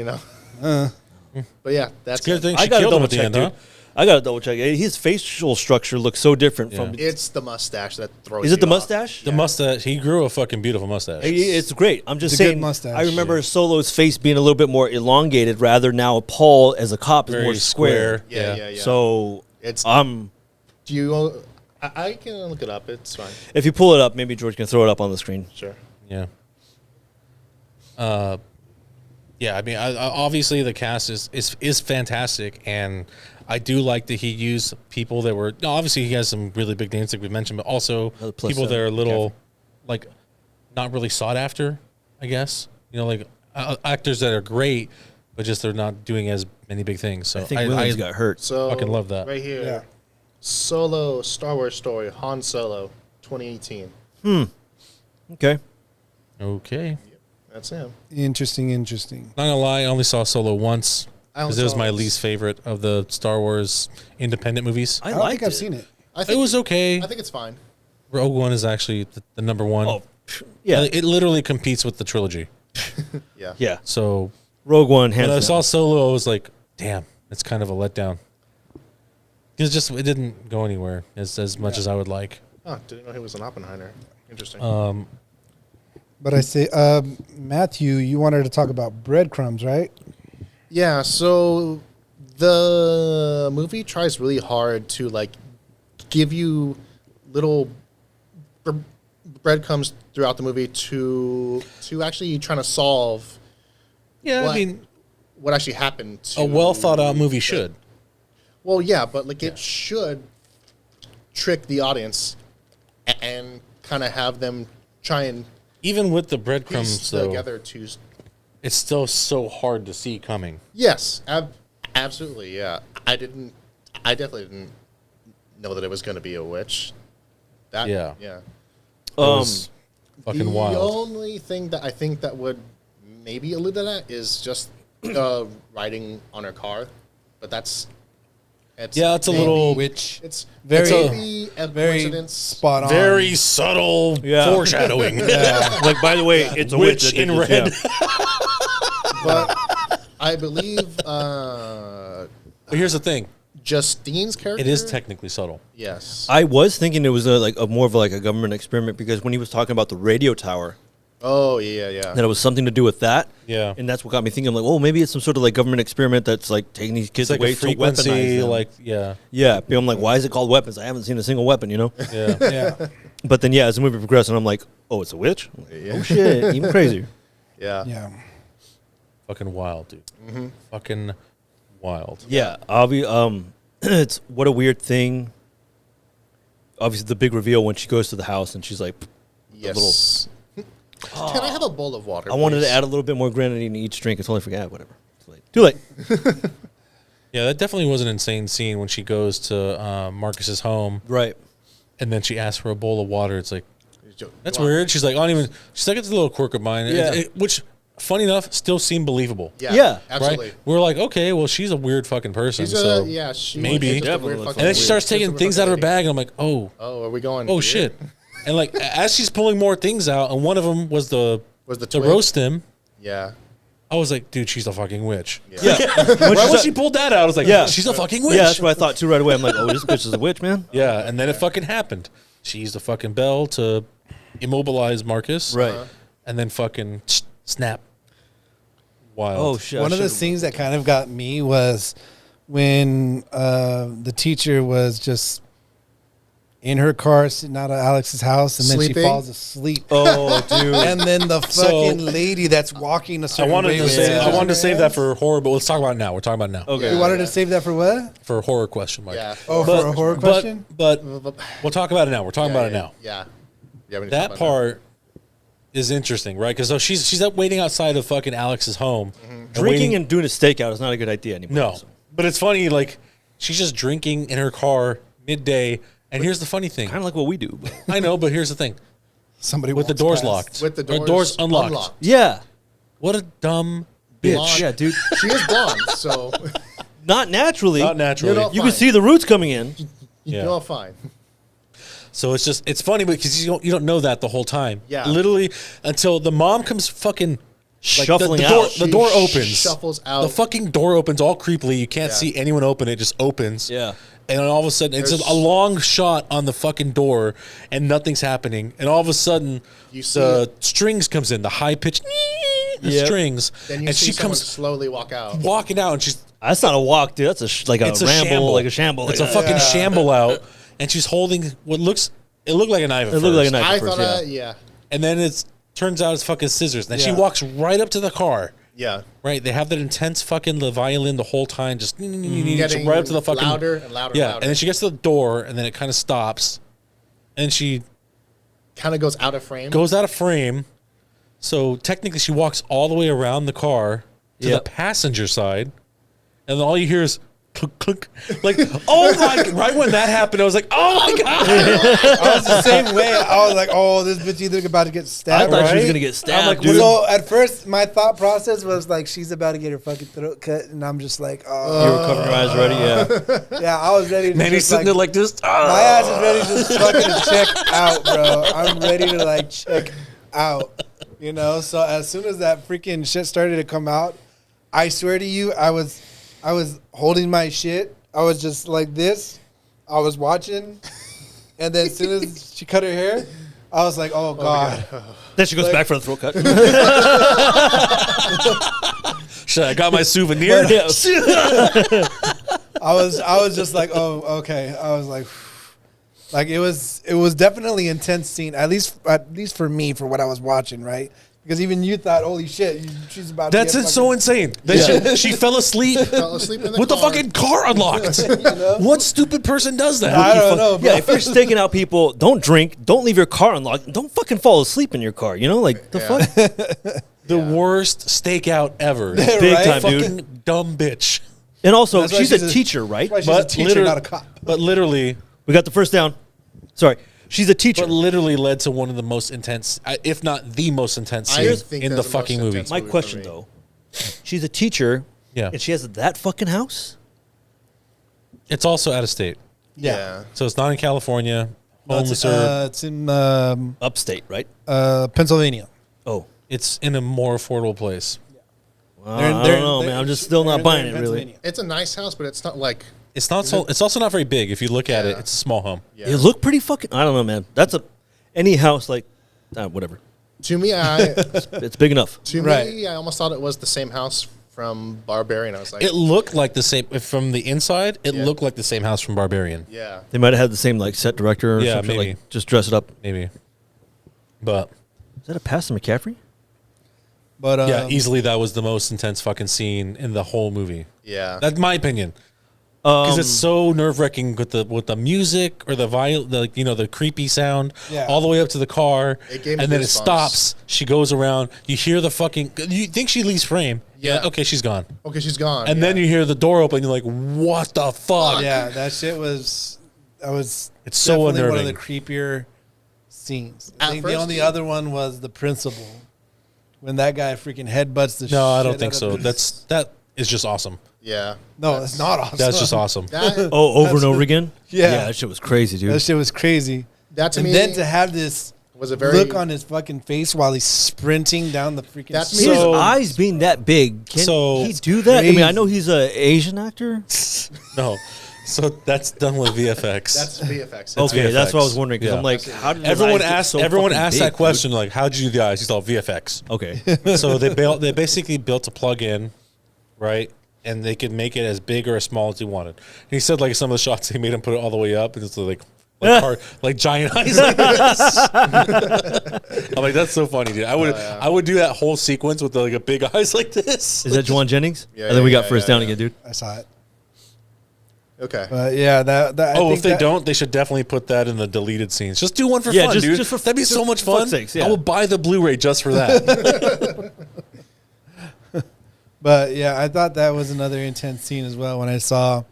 But yeah, that's It's a good him. thing she killed him at the end, huh? I got to double check. His facial structure looks so different from. It's the mustache that throws. Is it the you off. mustache? The mustache. He grew a fucking beautiful mustache. It's great. I'm just It's a good saying. mustache. I remember Solo's face being a little bit more elongated, rather now Paul as a cop is Very more square. Yeah. So It's. do Do you? I can look it up. It's fine. if you pull it up, maybe George can throw it up on the screen. Sure. Yeah. Yeah. I mean, obviously the cast is fantastic, and I do like that he used people that were. No, obviously he has some really big names like we mentioned, but also Another plus people that are a 7, little, like, not really sought after. I guess like actors that are great, but just they're not doing as many big things. So I think Williams got hurt. So Fucking love that. right here. Yeah. Solo Star Wars story Han Solo 2018. Okay. Okay. That's him. Interesting. Not gonna lie, I only saw Solo once I only because it was saw my it. least favorite of the Star Wars independent movies. I don't think I've seen it. I It was okay. I think it's fine. Rogue One is actually the number one. Oh, yeah. It literally competes with the trilogy. Yeah. Yeah. So Rogue One, when hands I down. saw Solo, I was like, damn, it's kind of a letdown. Because it didn't go anywhere as much as I would like. Oh, didn't know he was an Oppenheimer. Interesting. But I say, Matthew, you wanted to talk about breadcrumbs, right? Yeah, so the movie tries really hard to like give you little breadcrumbs throughout the movie to actually trying to solve Yeah, what, I mean, what actually happened to a well thought out movie should. Well, yeah, but like it should trick the audience and kind of have them try and Even with the piece breadcrumbs, though, together to it's still so hard to see coming. yes, absolutely, yeah. I definitely didn't know that it was going to be a witch. That Yeah. yeah. It was fucking The wild. only thing that I think that would maybe allude to that is just writing on her car, but it's Yeah, it's a maybe- little Which It's very- maybe a very coincidence. spot on. very subtle Yeah. foreshadowing. like, by the way, it's a witch Witch that in did this, red. yeah. But I believe But here's the thing: Justine's character. it is technically subtle. Yes. I was thinking it was more of a government experiment because when he was talking about the radio tower, Oh yeah. that it was something to do with that. Yeah. And that's what got me thinking. I'm like, oh, maybe it's some sort of government experiment that's taking these kids It's like away a to weaponize frequency, them. yeah, Yeah, but I'm like, why is it called weapons? I haven't seen a single weapon, yeah. Yeah. But then, as the movie progressed, and I'm like, oh, it's a witch? I'm like, Yeah. oh, shit, even crazier. Yeah. Yeah. Fucking wild, dude. Fucking wild. Yeah, it's what a weird thing. Obviously, the big reveal when she goes to the house and she's like, Yes. Can I have a bowl of water? I wanted please? to add a little bit more grenadine to each drink. I totally forgot. Whatever. Too late. Yeah, that definitely was an insane scene when she goes to Marcus's home. Right. And then she asks for a bowl of water. It's like, that's Go on. weird. She's like, I don't even. She's like, it's a little quirk of mine. Yeah. Which, funny enough, still seemed believable. Yeah, absolutely. Right? We're like, okay, well, she's a weird fucking person. She's so it's maybe. just a Definitely weird looks fucking And then she lady. starts Just a taking weird things fucking out of her lady. bag, and I'm like, oh, Oh, are we going? oh here? shit. And like, as she's pulling more things out, and one of them was the twig? roast him. Yeah. I was like, dude, she's a fucking witch. Yeah. Right when she pulled that out, I was like, Yeah. she's a fucking witch. Yeah, that's what I thought too right away. I'm like, oh, this bitch is a witch, man. Yeah, and then it fucking happened. She used the fucking bell to immobilize Marcus. Right. And then fucking snap. Wild. Oh shit. One I of the should've- things that kind of got me was when the teacher was just in her car sitting out of Alex's house, and then Sleeping? she falls asleep. Oh, dude. And then the So- fucking lady that's walking a I certain wanted way to with say scissors I wanted in to her save that hands. for horror, but let's talk about it now. We're talking about it now. Okay. You wanted to save that for what? For horror question mark. Yeah. Oh, for a horror question? But we'll talk about it now. We're talking about it yeah, now. Yeah. Yeah. we need to talk That about part is interesting, right? Because so she's up waiting outside of fucking Alex's home, and Drinking waiting- and doing a stakeout is not a good idea anymore. no, So. but it's funny. Like she's just drinking in her car midday, and here's the funny thing. Kind of like what we do. But. I know, but here's the thing: Somebody with the walks doors past. locked, With the or doors unlocked. Yeah. What a dumb bitch. Blonde. Yeah, dude. She is blonde, so Not naturally. Not naturally. You know- You can see the roots coming in. Yeah. you're all fine. So it's funny because you don't know that the whole time. Yeah. Literally until the mom comes fucking Shuffling the out. door, the She door opens. shuffles out. The fucking door opens all creepily. You can't Yeah. see anyone open. It just opens. Yeah. And then all of a sudden, it's just a long shot on the fucking door, and nothing's happening. And all of a sudden, You see the strings comes in, the high pitched Yep. strings, Then you and see she someone comes slowly walk out. walking out, and she's That's not a walk, dude. That's like a it's a ramble, shamble, like a shamble. It's like a fucking shamble out, and she's holding what looks. It looked like a knife. At It looked like a first. knife. I at first, thought, yeah. yeah. And then it turns out it's fucking scissors. Then she Yeah. walks right up to the car. Yeah. Right, they have that intense fucking the violin the whole time, just Getting right up to the fucking louder and louder. yeah. and louder. And then she gets to the door, and then it kind of stops, and she kind of goes out of frame. goes out of frame. So technically, she walks all the way around the car to Yep. the passenger side, and then all you hear is clunk clunk. Like, oh my! Right when that happened, I was like, oh my god! I was the same way. I was like, oh, this bitch either about to get I stabbed. thought she was right? gonna get stabbed, I'm like, dude. So at first, my thought process was like, she's about to get her fucking throat cut, and I'm just like, You oh, were covering your eyes already, yeah. yeah, I was ready to. Man, he's just, sitting there like this. "Ah." my ass is ready to just fucking check out, bro. I'm ready to like check out, you know. So as soon as that freaking shit started to come out, I swear to you, I was holding my shit. I was just like this. I was watching, and then as soon as she cut her hair, I was like, oh god. Then she goes back for the throat cut. Shit, I got my souvenir. Yeah. I was just like, oh, okay. I was like it was definitely an intense scene, at least for me, for what I was watching, right? Because even you thought, holy shit, she's about That's to get so insane. She fell asleep Fell asleep in the with the car. fucking car unlocked. What stupid person does that? I don't know, bro. Yeah, if you're staking out people, don't drink, don't leave your car unlocked, don't fucking fall asleep in your car. You know, like the Yeah. fuck. The worst stakeout ever. Big Right? time, Fucking dude. dumb bitch. And also, That's why she's she's a a- teacher, right? Why she's a teacher, literally- not a cop. But literally, We got the first down. Sorry, she's a teacher. but literally led to one of the most intense, if not the most intense I scenes think in the that's the most fucking movie. intense. My movie for question me. though, she's a teacher, Yeah. and she has that fucking house. It's also out of state, Yeah. so it's not in California. Homeless or It's in Upstate, right? Pennsylvania. Oh, it's in a more affordable place. well, I don't know, man. I'm just still not buying it, really. It's a nice house, but it's not like. It's not so. It's also not very big. If you look at it, Yeah. it's a small home. Yeah. It looked pretty fucking. I don't know, man. That's any house like, whatever. To me, It's big enough. Right. I almost thought it was the same house from Barbarian. I was like, It looked like the same from the inside. It Yeah. looked like the same house from Barbarian. yeah. They might have had the same like set director or Yeah, something. maybe. Like just dress it up. Maybe, but Is that a Pastor McCaffrey? But Yeah, easily that was the most intense fucking scene in the whole movie. Yeah. That's my opinion. Because it's so nerve wracking with the music or the the creepy sound Yeah. all the way up to the car, It gave me and then it goosebumps. stops. She goes around. You hear the fucking. You think she leaves frame? Yeah. Okay, she's gone. Okay, she's gone. And then you hear the door open. You're like, what the fuck? yeah, that shit was. That was. It's so definitely one of the unnerving. creepier scenes. I At think the first, only you- other one was the principal, when that guy freaking headbutts the. No, I don't shit think out of so. his- That is just awesome. Yeah. No, it's not awesome. That's just awesome. That, Oh, over and over again. Yeah. that shit was crazy, dude. That shit was crazy. that to And me then to have this was a very look on his fucking face while he's sprinting down the freaking. That's street. His So- eyes being that big, can So- he do that? I mean, I Crazy. know he's a Asian actor. No, so that's done with VFX. That's VFX. Okay, that's what I was VFX. wondering. Because Yeah. I'm like, how did his Everyone eyes get asked. so Everyone fucking asked big, that dude? question. Like, how'd you do the eyes? He's all VFX. Okay, So they basically built a plug-in, right? And they could make it as big or as small as he wanted. And he said like some of the shots they made him put it all the way up, and it's like giant eyes like this. I'm like, that's so funny, dude. I would do that whole sequence with like a big eyes like this. is that Juwan Jennings? Yeah, and then we yeah, got first yeah, down yeah. again, dude. I saw it. Okay. But yeah, that. I Oh, think if they that- don't, they should definitely put that in the deleted scenes. Just do one for Yeah, fun, just- dude. just for- That'd be so just much for fun. fuck's sakes, yeah. I will buy the Blu-ray just for that. But yeah, I thought that was another intense scene as well when I saw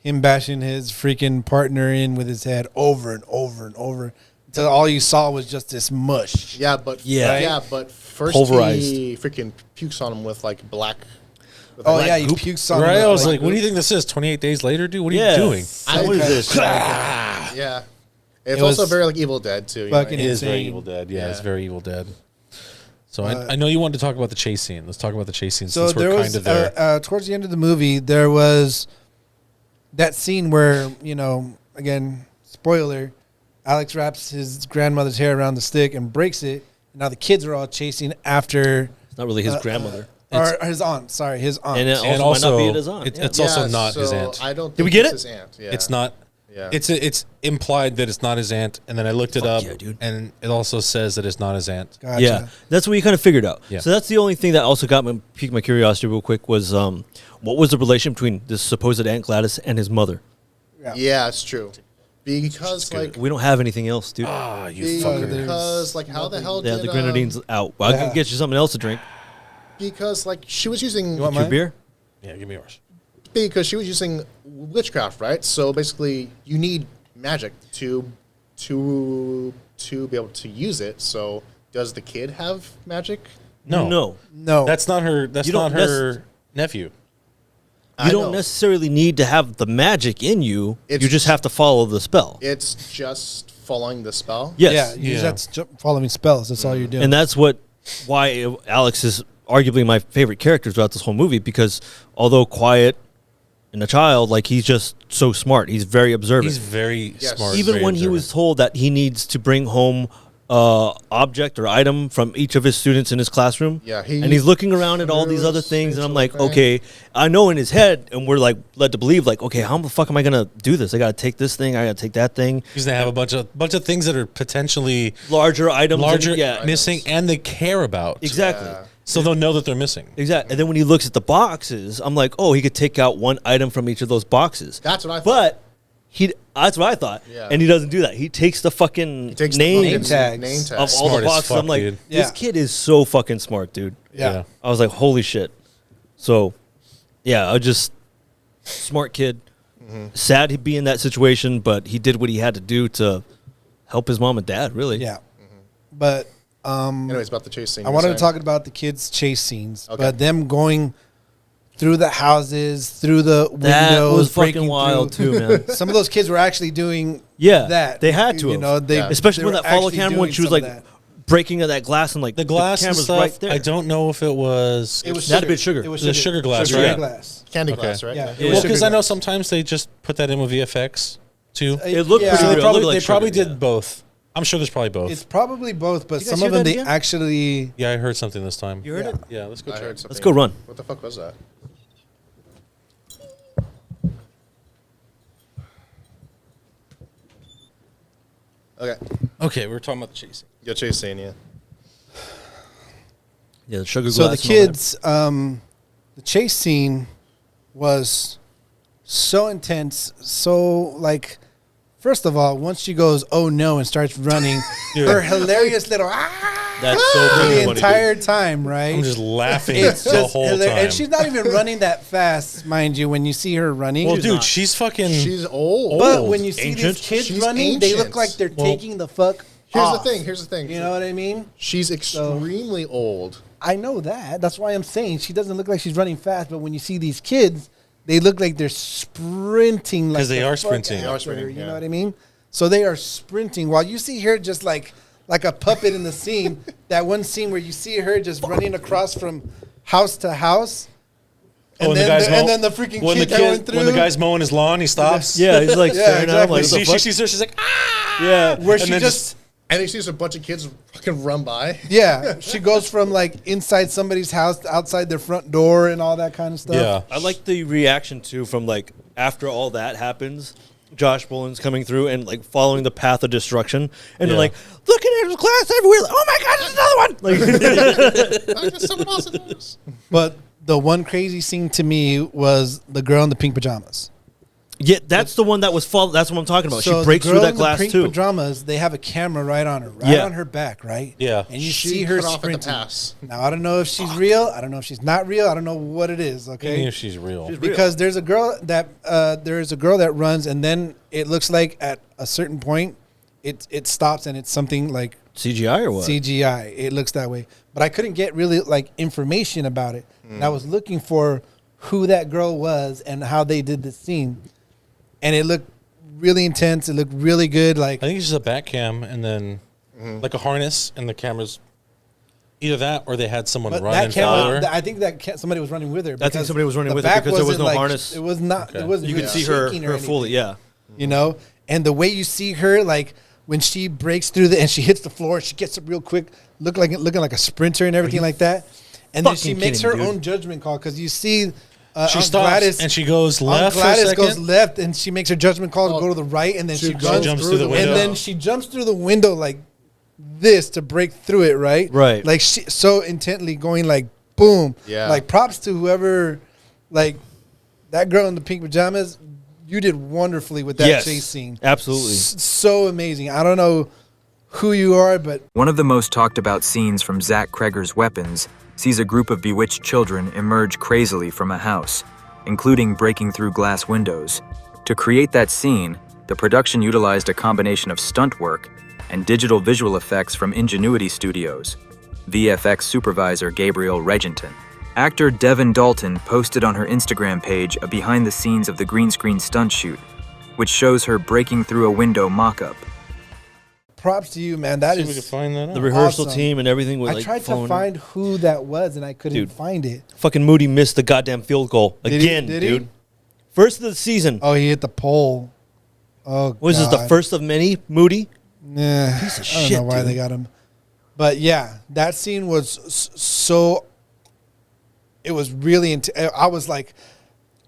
him bashing his freaking partner in with his head over and over and over until all you saw was just this mush. Yeah, but Yeah. but first Pulverized. he freaking pukes on him with like black. With Oh black yeah, you goop. pukes on. Right? him, I was like, what do you think this is? 28 days later, dude? What are Yeah. you doing? What is this? Yeah. It's It was also very like Evil Dead too. you know, fucking It is very insane. Evil Dead. Yeah, it's Yeah. very Evil Dead. So I know you wanted to talk about the chase scene. Let's talk about the chase scene So since there we're was kind of there. towards the end of the movie, there was that scene where again, spoiler, Alex wraps his grandmother's hair around the stick and breaks it. Now the kids are all chasing after, It's not really his grandmother. or his aunt. Sorry, his aunt. And it and also might not be also, his aunt. it's yeah. also Yeah, not his so aunt. I don't. Did we think get it's it? His aunt. Yeah. It's not. Yeah. It's implied that it's not his aunt, and then I looked it Fuck up, yeah, dude. and it also says that it's not his aunt. Gotcha. Yeah, that's what you kind of figured out. Yeah. So that's the only thing that also piqued my curiosity real quick was what was the relation between this supposed Aunt Gladys and his mother? Yeah, it's true. Because like We don't have anything else, dude. Ah, you fucker. because like how the hell yeah, did the grenadine's out. Well, I Yeah. can get you something else to drink. because like she was using You want Your mine? beer? Yeah, give me yours. because she was using witchcraft, right? So basically, you need magic to be able to use it. So does the kid have magic? No, No. No, that's not her. That's You don't not her nephew. I You don't know. necessarily need to have the magic in you. It's You just have to follow the spell. It's just following the spell. Yes. Yeah, you just have to following spells. That's all you're doing. And that's why Alex is arguably my favorite character throughout this whole movie, because although quiet and a child, like, he's just so smart. He's very observant. He's very Yes. smart. Even very when he was observant. told that he needs to bring home object or item from each of his students in his classroom, Yeah, and he's looking around at all these other Bruce, things, and I'm like, Rachel, okay, I know in his head, and we're like led to believe, like, okay, how the fuck am I gonna do this? I gotta take this thing, I gotta take that thing, he's gonna have a bunch of things that are potentially larger items, larger, yeah, missing, and they care about. exactly. Yeah. So they'll know that they're missing. Exactly. And then when he looks at the boxes, I'm like, oh, he could take out one item from each of those boxes. That's what I thought. But that's what I thought. Yeah. And he doesn't do that. He takes the fucking He takes the names Name tags. Name tags. of all Smart the as boxes. fuck, I'm like, dude. this Yeah. kid is so fucking smart, dude. yeah. I was like, holy shit. So, yeah, I just smart kid. Sad he'd be in that situation, but he did what he had to do to help his mom and dad, really. Yeah. But Anyways, about the chase scene. I you wanted were to saying? talk about the kids' chase scenes, Okay. but them going through the houses, through the That windows, was fucking breaking wild, through. too, man. Some of those kids were actually doing Yeah, that. they had to You have. know, they Yeah. Especially they when were that follow actually cam when doing she was some of like that. breaking of that glass and like The glass and camera's stuff. right there. I don't know if it was. It was That'd be sugar. It was The sugar glass, Sugar right? glass. candy Okay. glass, right? Yeah. Yeah. It Well, was because sugar I know glass. sometimes they just put that in with VFX too. It looked Yeah. pretty So real. They It probably, looked like they probably sugar, did yeah. both. I'm sure there's probably both. It's probably both, but You guys some hear of them that they again? actually. Yeah, I heard something this time. You heard Yeah. it? Yeah, let's go I check. heard something. Let's go run. What the fuck was that? Okay. Okay, we were talking about the chasing. Yo, chase scene, yeah. Yeah, the sugar glass. So the and all that. kids, the chase scene was so intense. So like, first of all, once she goes, "Oh no," and starts running, her hilarious little That's so the funny, entire time, right? I'm just laughing It's the just whole hilarious. time. And she's not even running that fast, mind you. When you see her running, well, dude, she's fucking. She's old. but old. when you see Ancient? these kids She's running, they look ancient. like they're Well, taking the fuck. Here's off. the thing. Here's the thing. You know what I mean? She's extremely old. I know that. That's why I'm saying she doesn't look like she's running fast. But when you see these kids, they look like they're sprinting. 'Cause they the are fuck sprinting. after They are her, sprinting, You yeah. know what I mean? So they are sprinting while you see her just like a puppet in the scene. That one scene where you see her just running across from house to house. And, and then the freaking when kid the going through. when the guy's mowing his lawn, he stops. Yeah, he's like Yeah, staring at him like, exactly. what the She fuck? sees her. She's like, ah. Yeah. where and she then just And he sees a bunch of kids fucking run by. yeah, she goes from like inside somebody's house to outside their front door and all that kind of stuff. Yeah. I like the reaction too from like after all that happens, Josh Brolin's coming through and like following the path of destruction, and they're Yeah. like, "Look at it, there's glass everywhere!" Like, oh my god, there's another one! Like, Oh, there's someone else in this. But the one crazy scene to me was the girl in the pink pajamas. yeah, that's the one that was fall. That's what I'm talking about. So She breaks the through girl that in glass the pink too. pajamas, they have a camera right on her, Yeah. on her back, right? Yeah. And you She see her cut off at the sprinting. pass. Now I don't know if she's real. I don't know if she's not real. I don't know what it is. Even Okay. if she's real. Because there's a girl that runs, and then it looks like at a certain point, it stops, and it's something like CGI or what? CGI. It looks that way, but I couldn't get really like information about it. And I was looking for who that girl was and how they did the scene, and it looked really intense. It looked really good. Like I think it's just a back cam and then like a harness and the cameras. Either that or they had someone but run that and follow camera, her. I think somebody was running with her. I think because somebody was running the with her back because there was wasn't, no like, harness. It was not. Okay. It wasn't. You really could see her shaking or fully. anything, Yeah. You know, and the way you see her, like when she breaks through and she hits the floor, she gets up real quick, looking like a sprinter and everything like that. And then she fucking makes kidding her me, own judgment call because you see, She Aunt stops Gladys, and she goes Aunt left for a Gladys second. goes left, and she makes her judgment call to go to the right, and then she runs jumps through the window. and then she jumps through the window like this to break through it, right? Right. Like she so intently going like boom. Yeah. Like props to whoever, like that girl in the pink pajamas. You did wonderfully with that Yes. chase scene. Absolutely. So amazing. I don't know who you are, but One of the most talked about scenes from Zach Cregger's Weapons sees a group of bewitched children emerge crazily from a house, including breaking through glass windows. To create that scene, the production utilized a combination of stunt work and digital visual effects from Ingenuity Studios. VFX supervisor Gabriel Regenton. Actor Devin Dalton posted on her Instagram page a behind-the-scenes of the green screen stunt shoot, which shows her breaking through a window mock-up. props to you, man. That See if we can is. find that out. The rehearsal Awesome. team and everything. With, I like, tried to phone. find who that was, and I couldn't Dude. find it. Fucking Moody missed the goddamn field goal Did he? again, Did he? dude. First of the season. Oh, he hit the pole. Oh, Was this the God. first of many? Moody. Nah, Piece of I don't shit, know why dude. they got him. But yeah, that scene was so. It was really. I was like,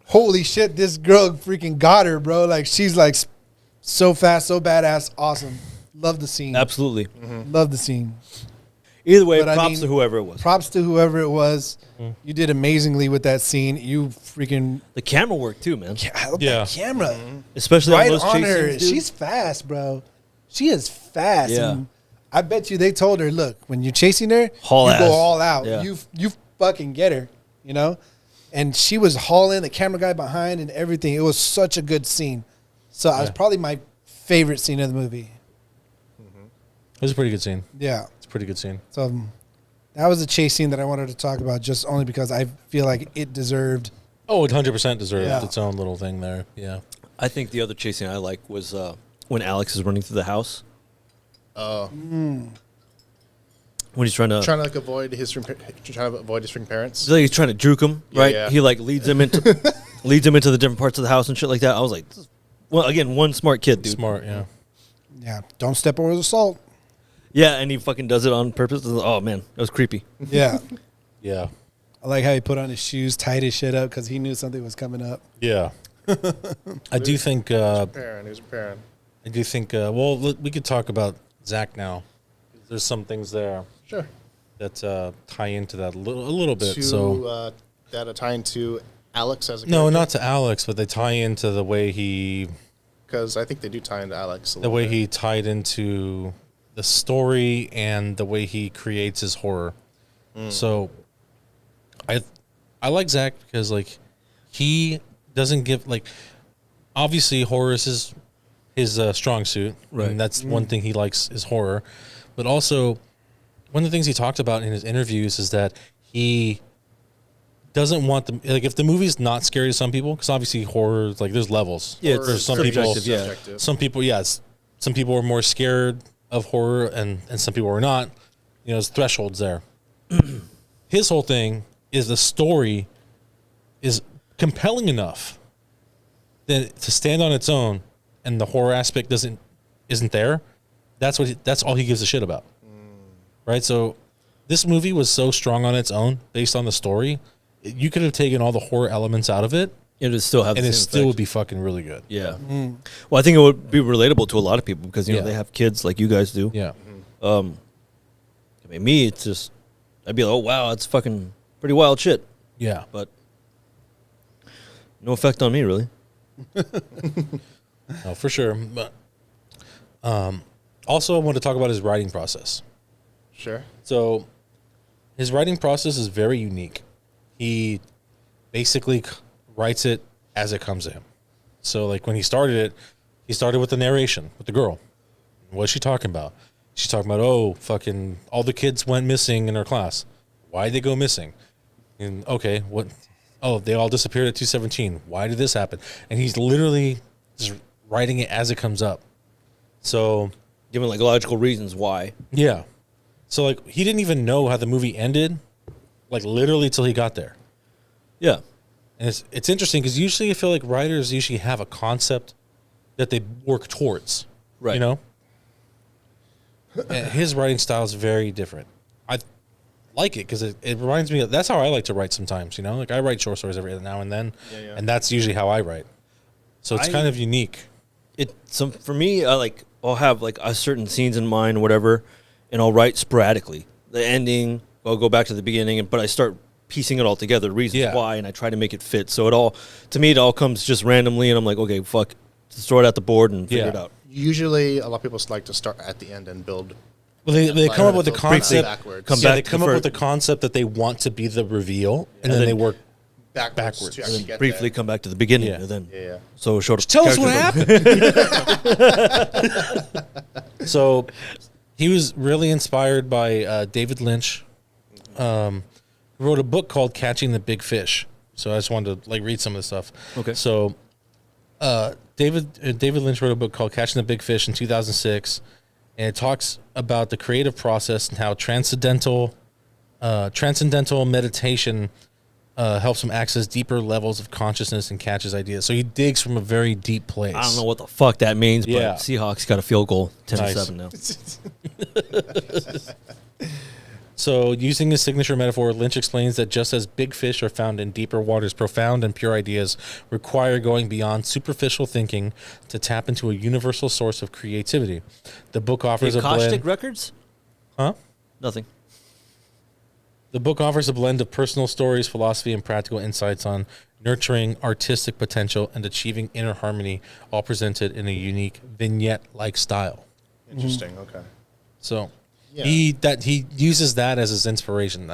"Holy shit! This girl freaking got her, bro! Like she's like so fast, so badass, awesome. Love the scene. Absolutely. Love the scene. Either way, But I props mean, to whoever it was. Props to whoever it was. Mm. You did amazingly with that scene. You freaking The camera work too, man. Yeah. that camera Especially right on those on chase her. scenes, dude. She's fast, bro. She is fast. Yeah. And I bet you they told her, look, when you're chasing her, Haul you ass. go all out. Yeah. You fucking get her, you know? And she was hauling the camera guy behind and everything. It was such a good scene. So it was probably my favorite scene of the movie. It was a pretty good scene. Yeah. It's a pretty good scene. So that was a chase scene that I wanted to talk about just only because I feel like it deserved. Oh, it 100% deserved Yeah. its own little thing there. Yeah. I think the other chasing I like was when Alex is running through the house. Oh, When he's trying to avoid his parents. it's like he's trying to juke him, Yeah, right? yeah. He like leads him into the different parts of the house and shit like that. I was like, well, again, one smart kid, dude. Smart, yeah. Yeah. Don't step over the salt. Yeah, and he fucking does it on purpose. Oh man, that was creepy. Yeah. Yeah. I like how he put on his shoes, tied his shit up because he knew something was coming up. Yeah. I do think, He was preparing. well, we could talk about Zach now. There's some things there Sure. that tie into that a little bit. To, So that tie into Alex as a no, character? not to Alex, but they tie into the way he Because I think they do tie into Alex a the little way bit. he tied into the story and the way he creates his horror. So I like Zach because like he doesn't give like obviously horror is his strong suit. Right. And that's one thing he likes is horror. But also one of the things he talked about in his interviews is that he doesn't want them like if the movie's not scary to some people because obviously horror is like there's levels. Yeah, Horror there's is some people subjective, yeah. subjective. some people some people are more scared of horror and some people are not. You know, there's thresholds there. His whole thing is the story is compelling enough that to stand on its own and the horror aspect isn't there. That's all he gives a shit about. Right? So this movie was so strong on its own based on the story. You could have taken all the horror elements out of it It would still have, and the it same still effect. would be fucking really good. Yeah. Well, I think it would be relatable to a lot of people because you know Yeah. they have kids like you guys do. Yeah. I mean, me, it's just I'd be like, oh wow, that's fucking pretty wild shit. Yeah. But no effect on me, really. No, for sure. But also, I want to talk about his writing process. Sure. So, his writing process is very unique. He basically writes it as it comes to him. So, like when he started with the narration with the girl. What's she talking about? She's talking about, oh, fucking, all the kids went missing in her class. Why'd they go missing? And okay, what? Oh, they all disappeared at 217. Why did this happen? And he's literally just writing it as it comes up. So, Given like logical reasons why. yeah. So, like, he didn't even know how the movie ended, like, literally till he got there. Yeah. And it's interesting because usually I feel like writers usually have a concept that they work towards. Right. You know? And his writing style is very different. I like it because it reminds me of, that's how I like to write sometimes, you know? Like, I write short stories every now and then, yeah. and that's usually how I write. So it's kind of unique. For me, I'll have like a certain scenes in mind, whatever, and I'll write sporadically. The ending, I'll go back to the beginning, but I start piecing it all together, reasons Yeah. why, and I try to make it fit. So to me, it all comes just randomly, and I'm like, okay, fuck, just throw it at the board and figure Yeah. it out. Usually, a lot of people like to start at the end and build. Well, they come up with the Build concept. backwards. Come Yeah, back they to come the up fir- with the concept that they want to be the reveal, and And then then they work. backwards to actually And get briefly there. come back to the beginning, Yeah. and then Yeah. so short. Tell us what characters- happened. So he was really inspired by David Lynch, who wrote a book called Catching the Big Fish. So I just wanted to like read some of the stuff. Okay. So David Lynch wrote a book called Catching the Big Fish in 2006, and it talks about the creative process and how transcendental meditation helps him access deeper levels of consciousness and catches ideas. So he digs from a very deep place. I don't know what the fuck that means, but Yeah. Seahawks got a field goal, 10-7 Nice. now. So, using his signature metaphor, Lynch explains that just as big fish are found in deeper waters, profound and pure ideas require going beyond superficial thinking to tap into a universal source of creativity. The book offers The a Caustic blend. Records? Huh? Nothing. The book offers a blend of personal stories, philosophy, and practical insights on nurturing artistic potential and achieving inner harmony, all presented in a unique vignette-like style. Interesting. Okay. So Yeah. he uses that as his inspiration.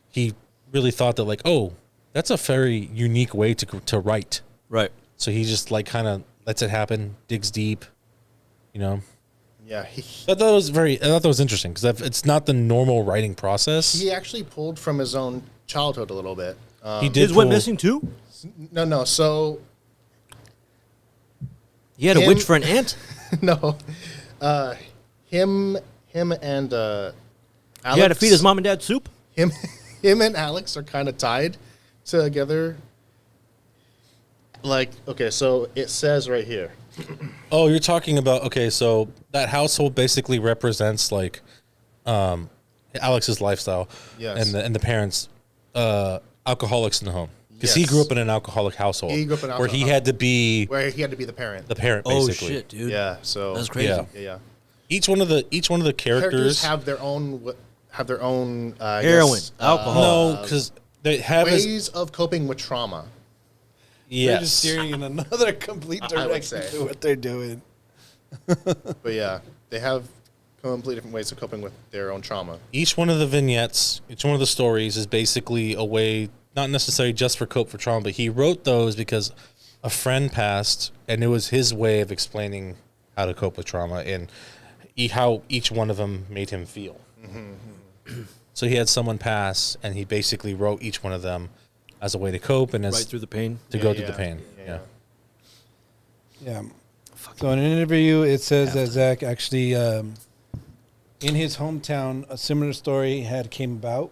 He really thought that like, oh, that's a very unique way to write. Right. So he just like kind of lets it happen, digs deep, you know. Yeah. I thought that was interesting because it's not the normal writing process. He actually pulled from his own childhood a little bit. He did Kids went pull- missing too? No. So He had a Him- witch for an aunt? no, him and Alex. He had to feed his mom and dad soup? Him and Alex are kind of tied together. Like, okay, so it says right here. Oh, you're talking about okay. So that household basically represents like Alex's lifestyle, Yes. and the parents alcoholics in the home because he Yes. grew up in an alcoholic household. He grew up in an where he alcohol- had to be Where he had to be the parent. the parent. Oh, Basically, shit, dude. Yeah, so That's crazy. Yeah. Yeah. Each one of the characters Characters have their own have their own Heroin, alcohol. No, because they have ways of coping with trauma. They're just yes. steering in another complete I would direction say. to what they're doing. But yeah, they have completely different ways of coping with their own trauma. Each one of the vignettes, each one of the stories is basically a way, not necessarily just for cope for trauma, but he wrote those because a friend passed, and it was his way of explaining how to cope with trauma and how each one of them made him feel. So he had someone pass, and he basically wrote each one of them as a way to cope and as Right through the pain. to go through the pain. Yeah. Yeah. So in an interview, it says that Zach actually, in his hometown, a similar story had came about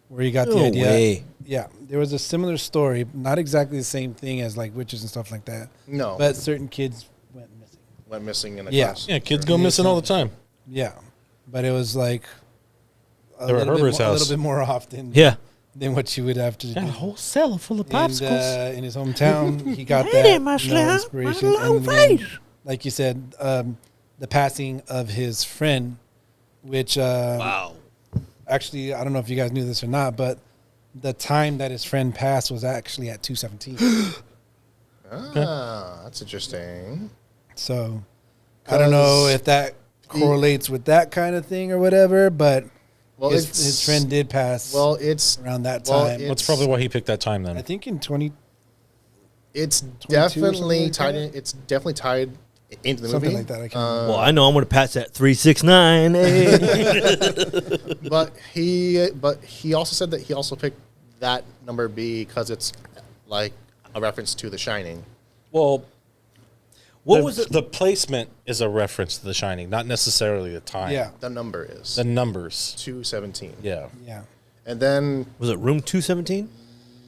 where he got the No idea. way. Yeah, there was a similar story, not exactly the same thing as like witches and stuff like that. No, But certain kids went missing. went missing in a Yeah. class. Yeah, kids go missing all the time. Yeah, but it was like They were at Herbert's a house. little bit more often. Yeah. Than what you would have to do. Got a whole cellar full of And, popsicles. in his hometown, he got that inspiration. And then, like you said, the passing of his friend, which Wow. actually, I don't know if you guys knew this or not, but the time that his friend passed was actually at 2:17. That's interesting. So I don't know if that correlates with that kind of thing or whatever, but Well, his friend did pass Well, it's around that well, time. That's probably why he picked that time then. I think in 20, it's 22 or something definitely like tied. that? It's definitely tied into the something movie. like that. I can't Well, I know I'm going to pass that 369. But he also said that he also picked that number because it's like a reference to The Shining. Well, What was it? The placement is a reference to The Shining, not necessarily the time. Yeah, The number is The numbers. 217. Yeah. yeah. And then Was it room 217?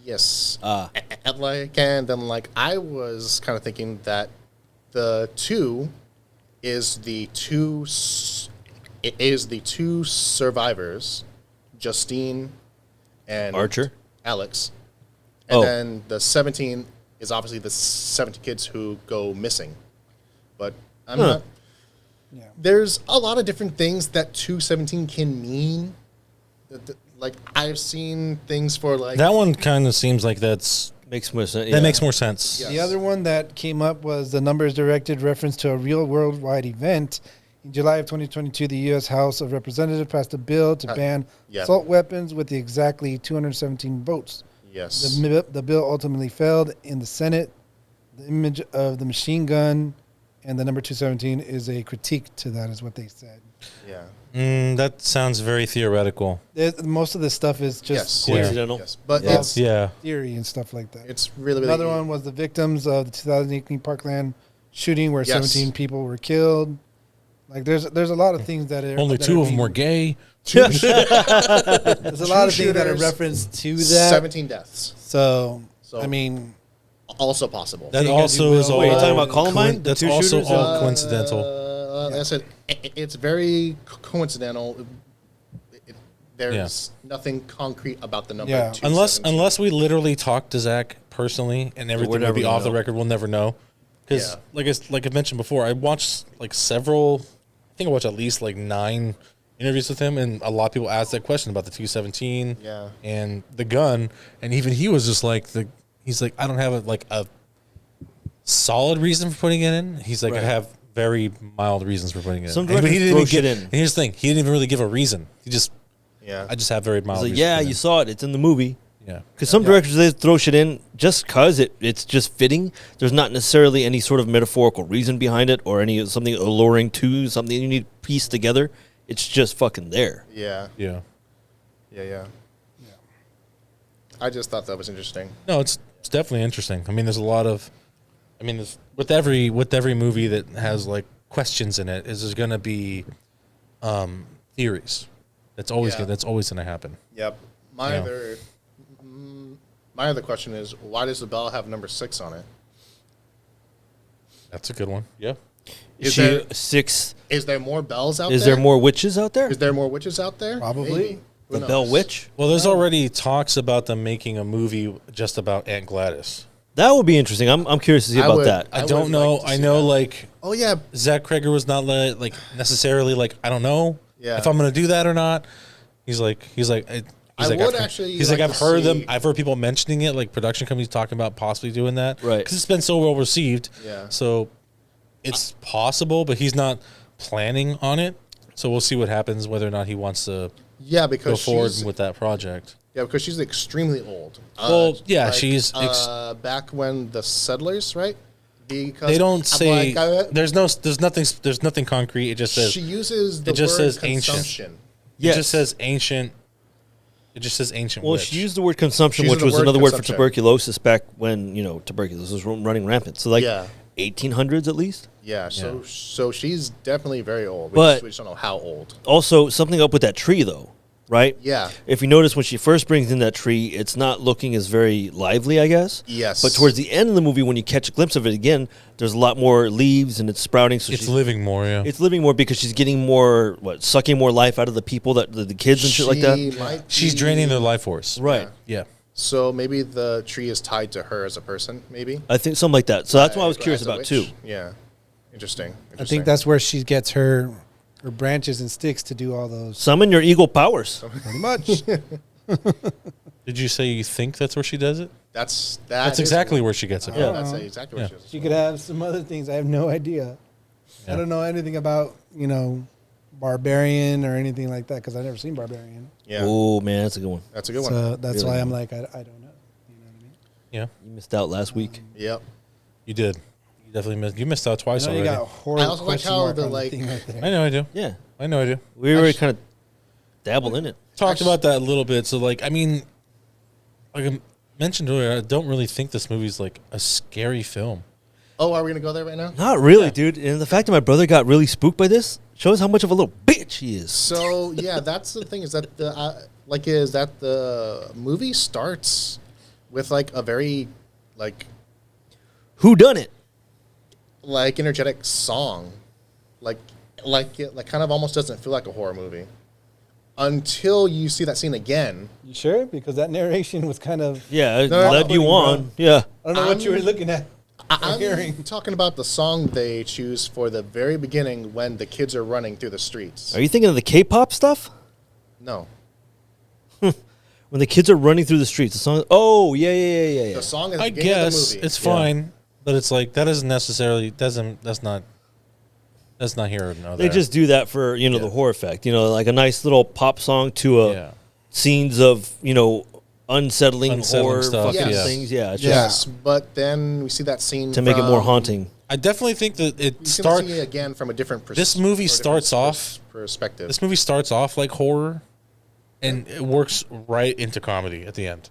yes, Ah. and then I was kind of thinking that the 2 is the two survivors, Justine and Archer? Alex, and Oh. then the 17 is obviously the 70 kids who go missing. But I'm Huh. not. Yeah. There's a lot of different things that 217 can mean. Like I've seen things for That one kind of seems like that Makes more sense. makes more sense. Yeah. The other one that came up was the numbers directed reference to a real worldwide event. In July of 2022, the U.S. House of Representatives passed a bill to ban yeah. assault weapons with the exactly 217 votes. yes, The bill ultimately failed in the Senate. The image of the machine gun and the number 217 is a critique to that, is what they said. yeah, That sounds very theoretical. Most of this stuff is just yes, Coincidental. yes. But Yeah. it's Yeah. theory and stuff like that. it's really Another one was the victims of the 2018 Parkland shooting, where Yes. 17 people were killed. Like there's a lot of things that are Only that two are of them being- were gay. There's a lot of things that are shooters, referenced to that. 17 deaths. So So- I mean, Also possible. That you guys also will- is all. Wait, you're talking about Columbine? The That's two also shooters? all coincidental. Like I said, it's very coincidental. There's nothing concrete about the number. Yeah. 217. Unless we literally talk to Zach personally, and everything will never be gonna off the know. record. We'll never know. Because Yeah. like I mentioned before, I watched several. I think I watched at least 9 interviews with him, and a lot of people asked that question about the 217 Yeah. and the gun, and even he was just he's like, I don't have a solid reason for putting it in. He's like, Right. I have very mild reasons for putting it Some in. And he directors didn't throw even shit give- in. And here's the thing, he didn't even really give a reason. Yeah. I just have very mild It's like, reasons. yeah, for it. you saw it. It's in the movie. Yeah. Because some directors, they throw shit in just because it's just fitting. There's not necessarily any sort of metaphorical reason behind it or something alluring to something you need to piece together. It's just fucking there. Yeah. Yeah. Yeah. I just thought that was interesting. No, it's definitely interesting. I mean, there's a lot of, with every movie that has questions in it, there's going to be theories. That's always Yeah. gonna happen. Yep. My other question is, why does the bell have number 6 on it? That's a good one. Yeah. Is She there- 6. Is there more bells out there? Is there more witches out there? Is there more witches out there? Probably. Maybe. Who The knows? Bell Witch? Well, there's already talks about them making a movie just about Aunt Gladys. That would be interesting. I'm curious to see I about would- that. I I don't would know. like to I see know that. Oh yeah. Zach Cregger was not necessarily I don't know. Yeah. if I'm going to do that or not. He's like, I've heard them. I've heard people mentioning it, like production companies talking about possibly doing that, Right? Because it's been so well received. Yeah. So it's possible, but he's not planning on it. So we'll see what happens, whether or not he wants to because go forward with that project. Yeah, because she's extremely old. Well, yeah, she's back when the settlers, right? Because they don't say there's nothing concrete. It just says she uses the it just word says consumption. ancient. Yes. It just says ancient. It just says ancient. Well, witch. she used the word consumption, which was another word for tuberculosis back when tuberculosis was running rampant. So 1800s at least. Yeah, so she's definitely very old. We just don't know how old. Also, something up with that tree though, right? Yeah. If you notice when she first brings in that tree, it's not looking as very lively, I guess. Yes. But towards the end of the movie, when you catch a glimpse of it again, there's a lot more leaves and it's sprouting. So it's living more. Yeah. It's living more because she's getting more sucking more life out of the people the kids and shit like that. She's draining their life force. Right. Yeah. So maybe the tree is tied to her as a person. Maybe. I think something like that. So that's what I was curious about witch. too. Yeah. Interesting. I think that's where she gets her branches and sticks to do all those. Summon your eagle powers. Pretty much. Did you say you think that's where she does it? That's exactly where she gets it. Yeah, that's exactly where she does it. She could have some other things. I have no idea. Yeah. I don't know anything about Barbarian or anything like that because I've never seen Barbarian. Yeah. Oh man, that's a good one. That's a good one. So that's Really why good I'm one. like I don't know. You know what I mean? Yeah. You missed out last week. Yep. You did. You definitely missed. You missed out twice I know already. you got a horrible I also like question how mark the, on like- thing right there. I know I do. Yeah, I know I do. we already kind of dabbled in it. Talked about that a little bit. So like I mentioned earlier, I don't really think this movie's like a scary film. Oh, are we gonna go there right now? Not really, dude. And the fact that my brother got really spooked by this shows how much of a little bitch he is. So yeah, that's the thing is that the movie starts with a very Who done it? energetic song, it kind of almost doesn't feel like a horror movie until you see that scene again. You sure? Because that narration was kind of. Yeah, it No, led you bro. on. Yeah. I don't know what you were looking at. I'm hearing. talking about the song they choose for the very beginning when the kids are running through the streets. Are you thinking of the K-pop stuff? No, When the kids are running through the streets, the song. Oh yeah. the song at the I beginning of the guess movie. it's fine, but it's like that isn't necessarily that's not here or no They there. just do that for the horror effect. Like a nice little pop song to scenes of unsettling horror stuff, fucking yes. things. Yeah, it's Yes, but then we see that scene just to make it more haunting. I definitely think that it You starts. can see it again from a different This movie starts off. perspective. This movie starts off like horror, and it works right into comedy at the end.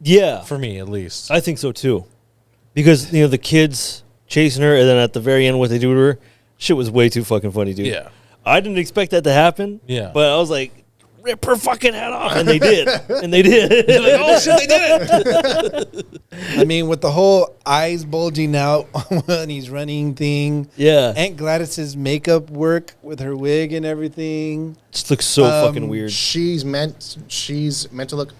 Yeah, For me, at least. I think so too, because the kids chasing her, and then at the very end, what they do to her, shit was way too fucking funny, dude. Yeah. I didn't expect that to happen. Yeah. but I was like, rip her fucking head off, and they did, and they did. Like, oh shit, they did it! I mean, with the whole eyes bulging out when he's running thing. Yeah, Aunt Gladys's makeup work with her wig and everything. just looks so fucking weird, She's meant to look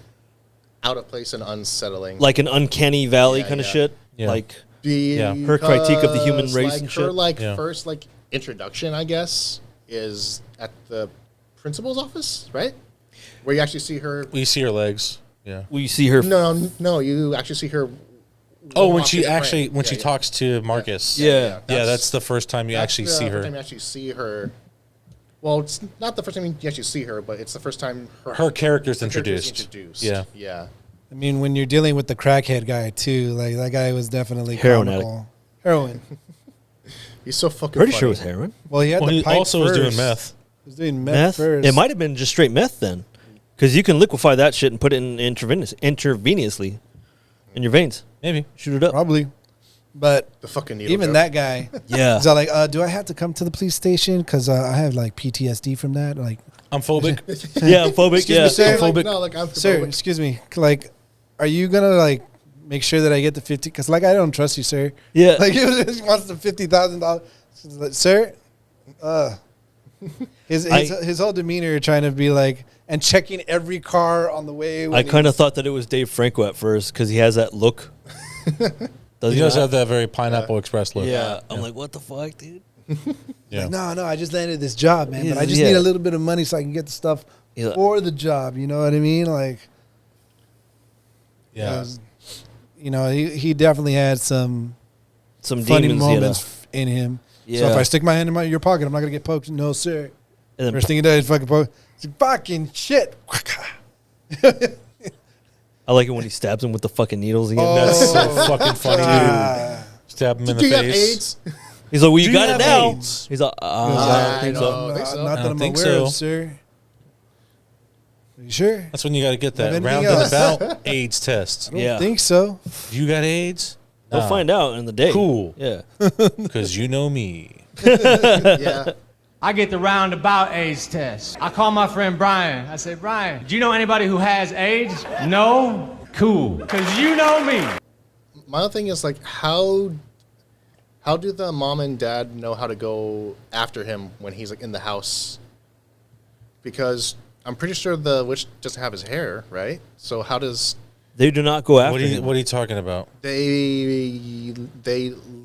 out of place and unsettling. like an uncanny valley Yeah, kind of yeah. shit. Yeah. Like her critique of the human Because, race and her shit. Yeah. first introduction, I guess, is at the principal's office, right? Where you actually see her. We see her legs. Yeah. we see her. No, you actually see her. Oh, when walk she through the actually frame. when Yeah, she yeah. talks to Marcus. Yeah. Yeah, that's the first time you That's actually the see first her. time you actually see her. Well, it's not the first time you actually see her, but it's the first time Her character's her character's introduced. Yeah. Yeah. I mean, when you're dealing with the crackhead guy too, that guy was definitely Heroin comical. Heroin. He's so fucking Pretty funny. sure it was heroin. Well, he had Well, the he pipe also was doing first. meth. He was doing meth, Meth. first. It might have been just straight meth then, because you can liquefy that shit and put it in intravenously in your veins. Maybe. Shoot it up. Probably. But The fucking needle even joke. that guy, Yeah. he's all like, do I have to come to the police station? Because I have PTSD from that. Like, I'm phobic. Yeah, phobic. Excuse Yeah. me, sir. Like, Phobic. no, I'm sir, phobic. excuse me. Are you going to make sure that I get the 50? Because I don't trust you, sir. Yeah. He wants the $50,000. Sir, his whole demeanor trying to be and checking every car on the way. I kind of thought that it was Dave Franco at first because he has that look. He does have that very Pineapple Express look. Yeah. I'm like, what the fuck, dude? Yeah. Like, no, I just landed this job, man. But I just Yeah. need a little bit of money so I can get the stuff Yeah. for the job. You know what I mean? Like, Yeah. you know, he definitely had some funny demons, moments in him. Yeah. So if I stick my hand in your pocket, I'm not gonna get poked. No, sir. And then First thing he does is fucking poke. It's like, fucking shit. I like it when he stabs him with the fucking needles again. That's so fucking funny, dude. Stab him in the Do you have face. AIDS? He's like, well, you Do got you it have now. AIDS? He's like, I I think know. so. think so. Not I that don't I'm think aware so. of, sir. Are you sure? That's when you got to get Have that anything round else? and about AIDS test. I don't Yeah. think so. You got AIDS? We'll Nah. find out in the day. Cool. Yeah. Because you know me. Yeah. I get the roundabout AIDS test. I call my friend Brian. I say, Brian, do you know anybody who has AIDS? No? Cool. Because you know me. My other thing is like how do the mom and dad know how to go after him when he's like in the house? Because I'm pretty sure the witch doesn't have his hair, right? So how does They do not go after What are, you, him. what are you talking about? they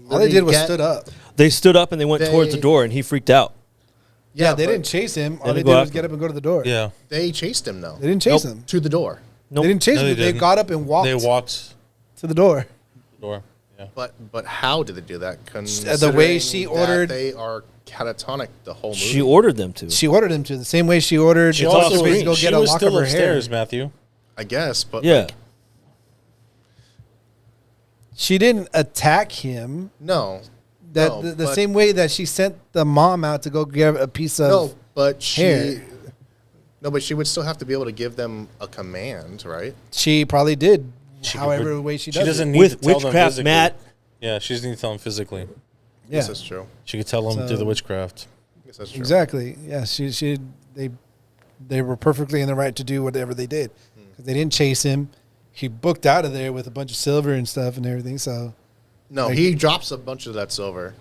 All they did was get- stood up. They stood up and they went towards the They- door, and he freaked out. Yeah, they but didn't chase him. All They they didn't did go was after get up and go to the door. Yeah. They chased him though They didn't chase him. to the door. Nope. They didn't chase No, him. they They didn't. got up and walked They walked to the door. the door. Yeah. But how did they do that? The way she Considering that ordered- they are catatonic the whole movie. She ordered them to. She ordered him to the same way she ordered. She the also officer to go she get a was lock still of her hair. upstairs, Matthew. I guess, but Yeah. like, She didn't attack him. no. That No, the but- same way that she sent the mom out to go get a piece of. No, but she hair. No, but she would still have to be able to give them a command, right? She probably did. She however would- way she she does doesn't it. need With to tell them witchcraft, physically. Matt. Yeah, she doesn't need to tell him physically. Yes, Yeah. that's true. She could tell him through the So- witchcraft. Yes, that's true. Exactly. Yeah. They were perfectly in the right to do whatever they did because they didn't chase him. He booked out of there with a bunch of silver and stuff and everything. So. No, Like- he drops a bunch of that silver.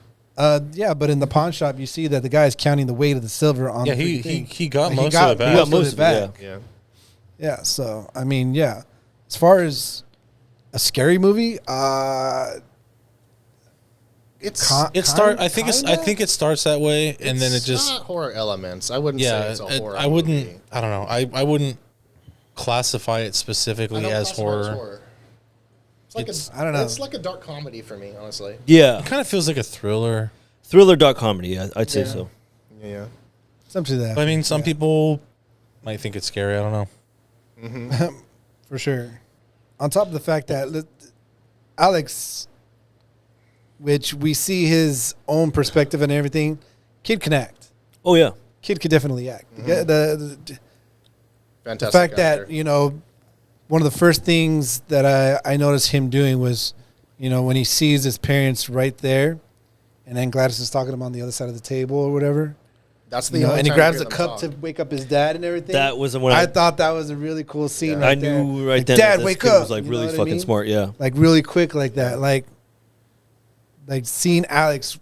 Yeah, but in the pawn shop, you see that the guy's counting the weight of the silver on. Yeah, the he freaking thing. he got Like, most of it back. He got most most of of it it, back. Yeah. Yeah, so I mean, yeah. As far as a scary movie, It's I think it starts that way, and then it it's just not horror elements. I wouldn't yeah. say it's a horror. I wouldn't. movie. I don't know. I wouldn't classify it specifically don't as classify it horror. It's like It's- I don't know. It's like a dark comedy for me, honestly. Yeah. It kind of feels like a thriller. Thriller dark comedy. Yeah, I'd say Yeah. so. Yeah. something to that. But I mean, some people might think it's scary. I don't know. For sure. On top of the fact that Alex, which we see his own perspective and everything, kid can act. Oh yeah. Kid could definitely act. The Fantastic. fact actor. that, you know, one of the first things that I noticed him doing was, you know, when he sees his parents right there, and then Gladys is talking to him on the other side of the table or whatever, That's the you know, only and he time grabs you the hear them cup talk. to wake up his dad and everything. That was when I thought that was a really cool scene. Yeah. Right I there. knew right Like, then. Dad, that this wake kid up! Was like You know really what I fucking mean? smart. Yeah. Like really quick like that. Like seeing Alex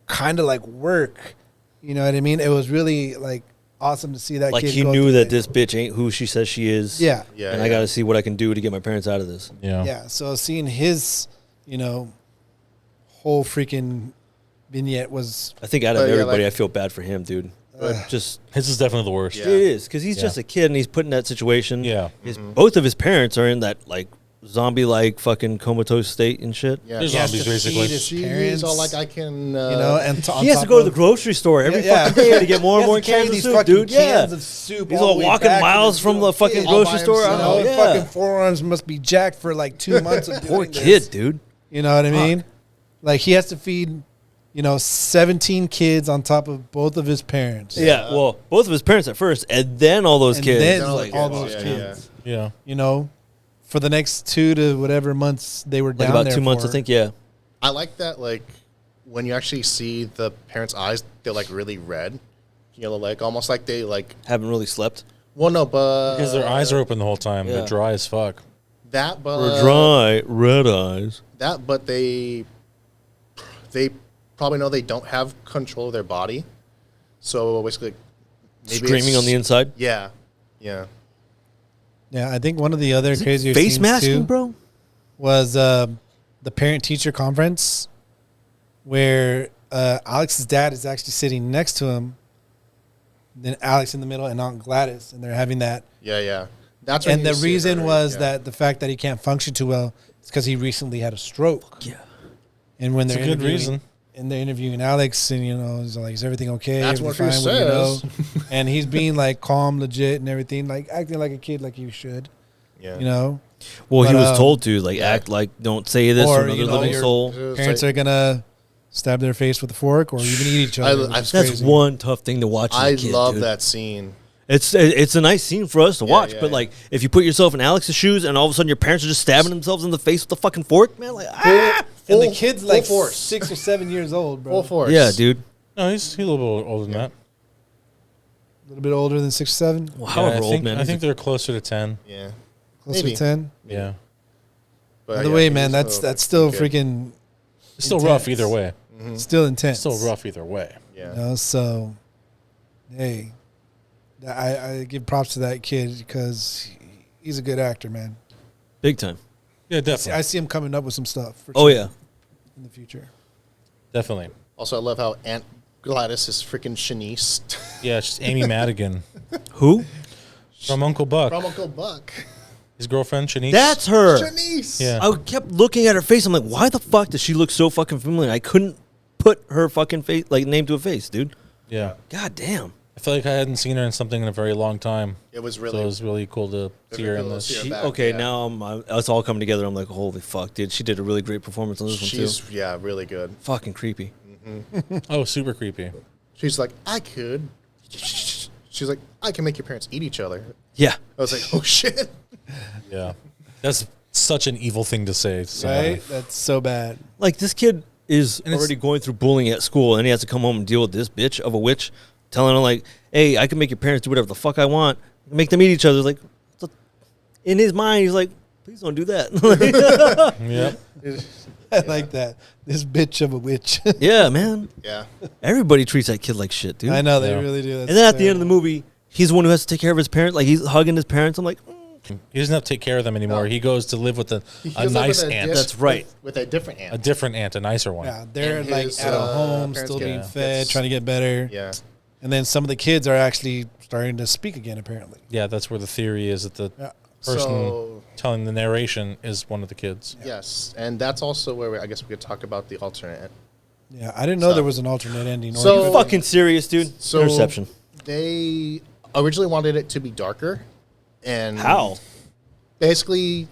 kind of like work. You know what I mean? It was really like awesome to see that Like kid. he go knew through that it. this bitch ain't who she says she is. Yeah. Yeah, And yeah. I got to see what I can do to get my parents out of this. Yeah. Yeah. So seeing his, you know, whole freaking vignette was I think out of But, yeah, everybody, like- I feel bad for him, dude. Just His is definitely the worst. Yeah. it is because he's Yeah. just a kid and he's put in that situation. Yeah. Both of his parents are in that like zombie-like fucking comatose state and shit. Yeah. There's he has zombies to basically. feed his She's parents, all like, I can. you know, and He has to go to the grocery store every Yeah, fucking day to get more and more He has to carry cans of these soup, fucking dude. Yeah. cans of soup. He's all all the way walking back to miles this from little the fucking kid. grocery All by store. himself. Oh, His yeah. fucking forearms must be jacked for like 2 months of Poor doing this. kid, dude. You know what I mean? Like he has to feed, you know, 17 kids on top of both of his parents. Yeah, well, both of his parents at first, and then all those And kids. then all the all kids, those yeah, kids. Yeah. You know, for the next 2 to whatever months they were like down about there 2 months, for. I think. Yeah, I like that, like, when you actually see the parents' eyes, they're, like, really red. You know, like, almost like they, like, haven't really slept. well, no, but... Because their eyes are open the whole time. Yeah. They're dry as fuck. That, but... Or dry red eyes. That, but they probably know they don't have control of their body. So, basically, maybe Screaming it's- on the inside. Yeah. Yeah. Yeah, I think one of the other crazier Face scenes masking, too bro. was the parent-teacher conference where Alex's dad is actually sitting next to him. Then Alex in the middle and Aunt Gladys, and they're having that. Yeah. That's when And you the see it reason already, was yeah. that the fact that he can't function too well is because he recently had a stroke. Yeah. And when It's they're a good interviewing, reason. and they're interviewing Alex, and he's like, "Is everything okay? That's Everything what he fine? What do says. And he's being like calm, legit, and everything, like acting like a kid, like you should. Yeah. Well, he But, was told to like act like don't say this or, to another living your soul. Parents are gonna stab their face with a fork, or even eat each other. which is That's crazy. one tough thing to watch. As a I kid, love dude. that scene. It's a nice scene for us to watch, yeah, but yeah. like if you put yourself in Alex's shoes and all of a sudden your parents are just stabbing themselves in the face with a fucking fork, man, like And the kid's full like force. 6 or 7 years old, bro. Full force. yeah, dude. No, he's a little bit older than that. A little bit older than 6 or 7, Well, Yeah, however I old, think, man. I think they're closer to 10. Yeah. closer Maybe. to 10. Yeah. But By the yeah, way, he's man, a that's still kid. freaking It's still Intense. rough either way. still intense. Still rough either way. Yeah. So, hey, I give props to that kid because he's a good actor, man. Big time. Yeah, definitely. I see him coming up with some stuff. For Oh sure yeah. in the future. Definitely. Also, I love how Aunt Gladys is freaking Shanice Yeah, it's just Amy Madigan Who? from Uncle Buck. from Uncle Buck. His girlfriend, Shanice. That's her. Shanice. Yeah. I kept looking at her face. I'm like, why the fuck does she look so fucking familiar? I couldn't put her fucking face, like name to a face, dude. Yeah. God damn. I feel like I hadn't seen her in something in a very long time. It was So really. it was really cool to see her in cool to this. see her. She, back, okay, yeah. now it's all coming together. I'm like, holy fuck, dude. She did a really great performance on this one She's too. really good. Fucking creepy. Oh, super creepy. She's like, I could. She's like, I can make your parents eat each other. Yeah. I was like, oh shit. Yeah. That's such an evil thing to say. to somebody. Right? That's so bad. Like this kid is And it's- already going through bullying at school, and he has to come home and deal with this bitch of a witch telling him like, "Hey, I can make your parents do whatever the fuck I want, make them eat each other." Like, in his mind, he's like, "Please don't do that." Yep. I like that. This bitch of a witch. Yeah, man. Yeah. Everybody treats that kid like shit, dude. I know they Yeah. really do. That's And then at the end of the terrible. movie, he's the one who has to take care of his parents. Like he's hugging his parents. I'm like, He doesn't have to take care of them anymore. No. He goes to live with a He nice goes up with aunt. diff- That's right. With a different aunt. A different aunt, a nicer one. Yeah, they're And like his, at a home, parents still get- being yeah. fed, Yes. trying to get better. Yeah. And then some of the kids are actually starting to speak again, apparently. Yeah, that's where the theory is that the Yeah. person So telling the narration is one of the kids. yes, and that's also where I guess we could talk about the alternate. Yeah, I didn't know So- there was an alternate ending. or So- even- fucking serious, dude. So Interception. They originally wanted it to be darker, and How? basically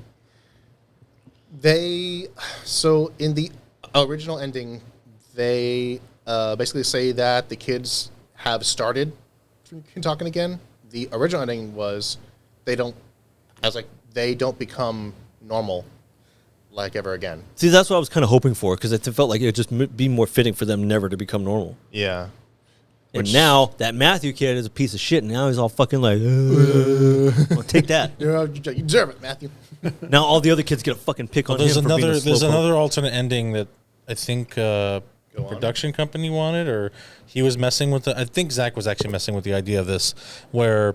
so in the original ending they basically say that the kids have started talking again. The original ending was they don't become normal like ever again. See, that's what I was kind of hoping for because it felt like it would just be more fitting for them never to become normal. Yeah. And now that Matthew kid is a piece of shit. And now he's all fucking like, well, take that. You deserve it, Matthew. Now all the other kids get a fucking pick on There's him for being another a there's slowpoke. another alternate ending that I think on. production company wanted, or he was messing with the. I think Zach was actually messing with the idea of this, where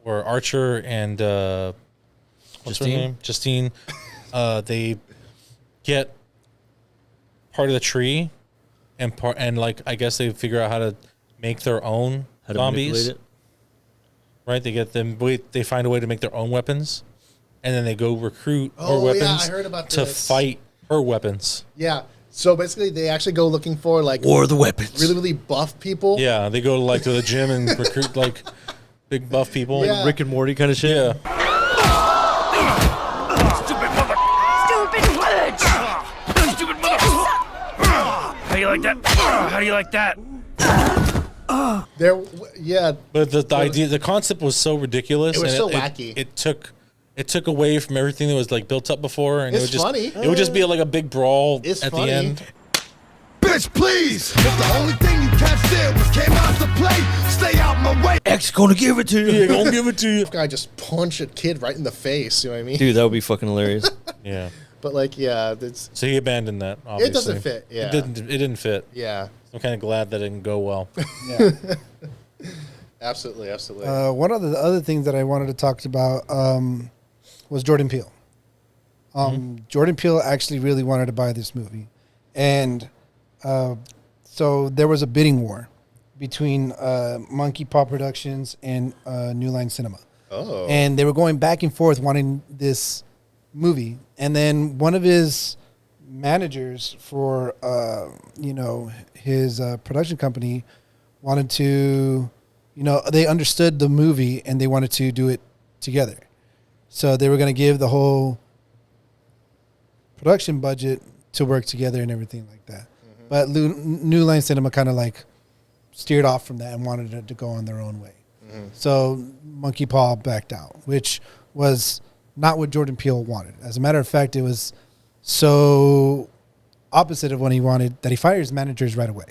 Archer and what's her Justine? name, Justine, they get part of the tree, and like I guess they figure out how to make their own How to zombies. manipulate it. Right, they get them. They find a way to make their own weapons, and then they go recruit Oh, her yeah, weapons I heard about to this. fight her weapons. Yeah. So basically they actually go looking for like War of the weapons. really, really buff people. Yeah, they go like to the gym and recruit like big buff people. Yeah. Rick and Morty kind of shit. Yeah. Stupid bitch! Stupid mother! How do you like that? How do you like that? Yeah. But the idea, the concept was so ridiculous. It was and so wacky. It took away from everything that was like built up before, and It's it would just funny. It would just be like a big brawl It's at funny. the end. Bitch, please! If the only thing you catch there was came out to play, stay out my way! X gonna give it to you. Yeah, don't give it to you. Guy just punch a kid right in the face. You know what I mean? Dude, that would be fucking hilarious. Yeah. But like, yeah, it's So he abandoned that. Obviously. it doesn't fit. Yeah. It didn't. It didn't fit. Yeah. I'm kind of glad that it didn't go well. Yeah. Absolutely. Absolutely. One of the other things that I wanted to talk about was Jordan Peele. Jordan Peele actually really wanted to buy this movie, And so there was a bidding war between Monkey Paw Productions and New Line Cinema. Oh. And they were going back and forth wanting this movie. And then one of his managers for, his production company wanted to, they understood the movie and they wanted to do it together. So they were going to give the whole production budget to work together and everything like that. Mm-hmm. But New Line Cinema kind of like steered off from that and wanted it to go on their own way. Mm-hmm. So Monkey Paw backed out, which was not what Jordan Peele wanted. As a matter of fact, it was so opposite of what he wanted that he fired his managers right away.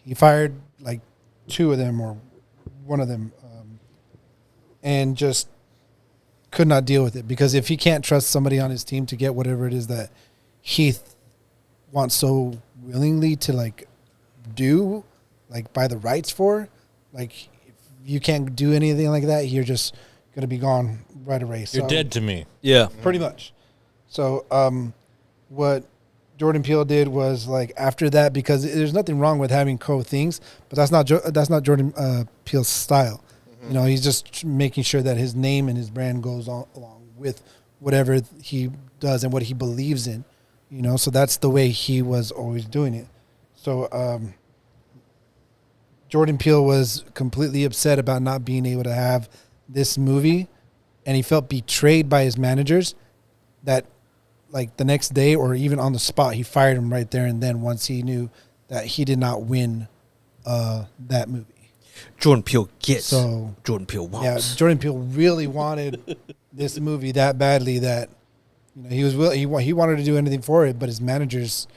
He fired like 2 of them or one of them and just could not deal with it, because if he can't trust somebody on his team to get whatever it is that he wants so willingly to like do, like buy the rights for, like if you can't do anything like that, you're just going to be gone right away. You're dead to me. Yeah. Pretty much. So what Jordan Peele did was like after that, because there's nothing wrong with having things, but that's not Jordan Peele's style. Mm-hmm. He's just making sure that his name and his brand goes along with whatever he does and what he believes in. So that's the way he was always doing it. So Jordan Peele was completely upset about not being able to have this movie, and he felt betrayed by his managers that like the next day or even on the spot, he fired him right there and then once he knew that he did not win that movie. Jordan Peele gets. So Jordan Peele wants. Yeah, Jordan Peele really wanted this movie that badly that he was he wanted to do anything for it, but his managers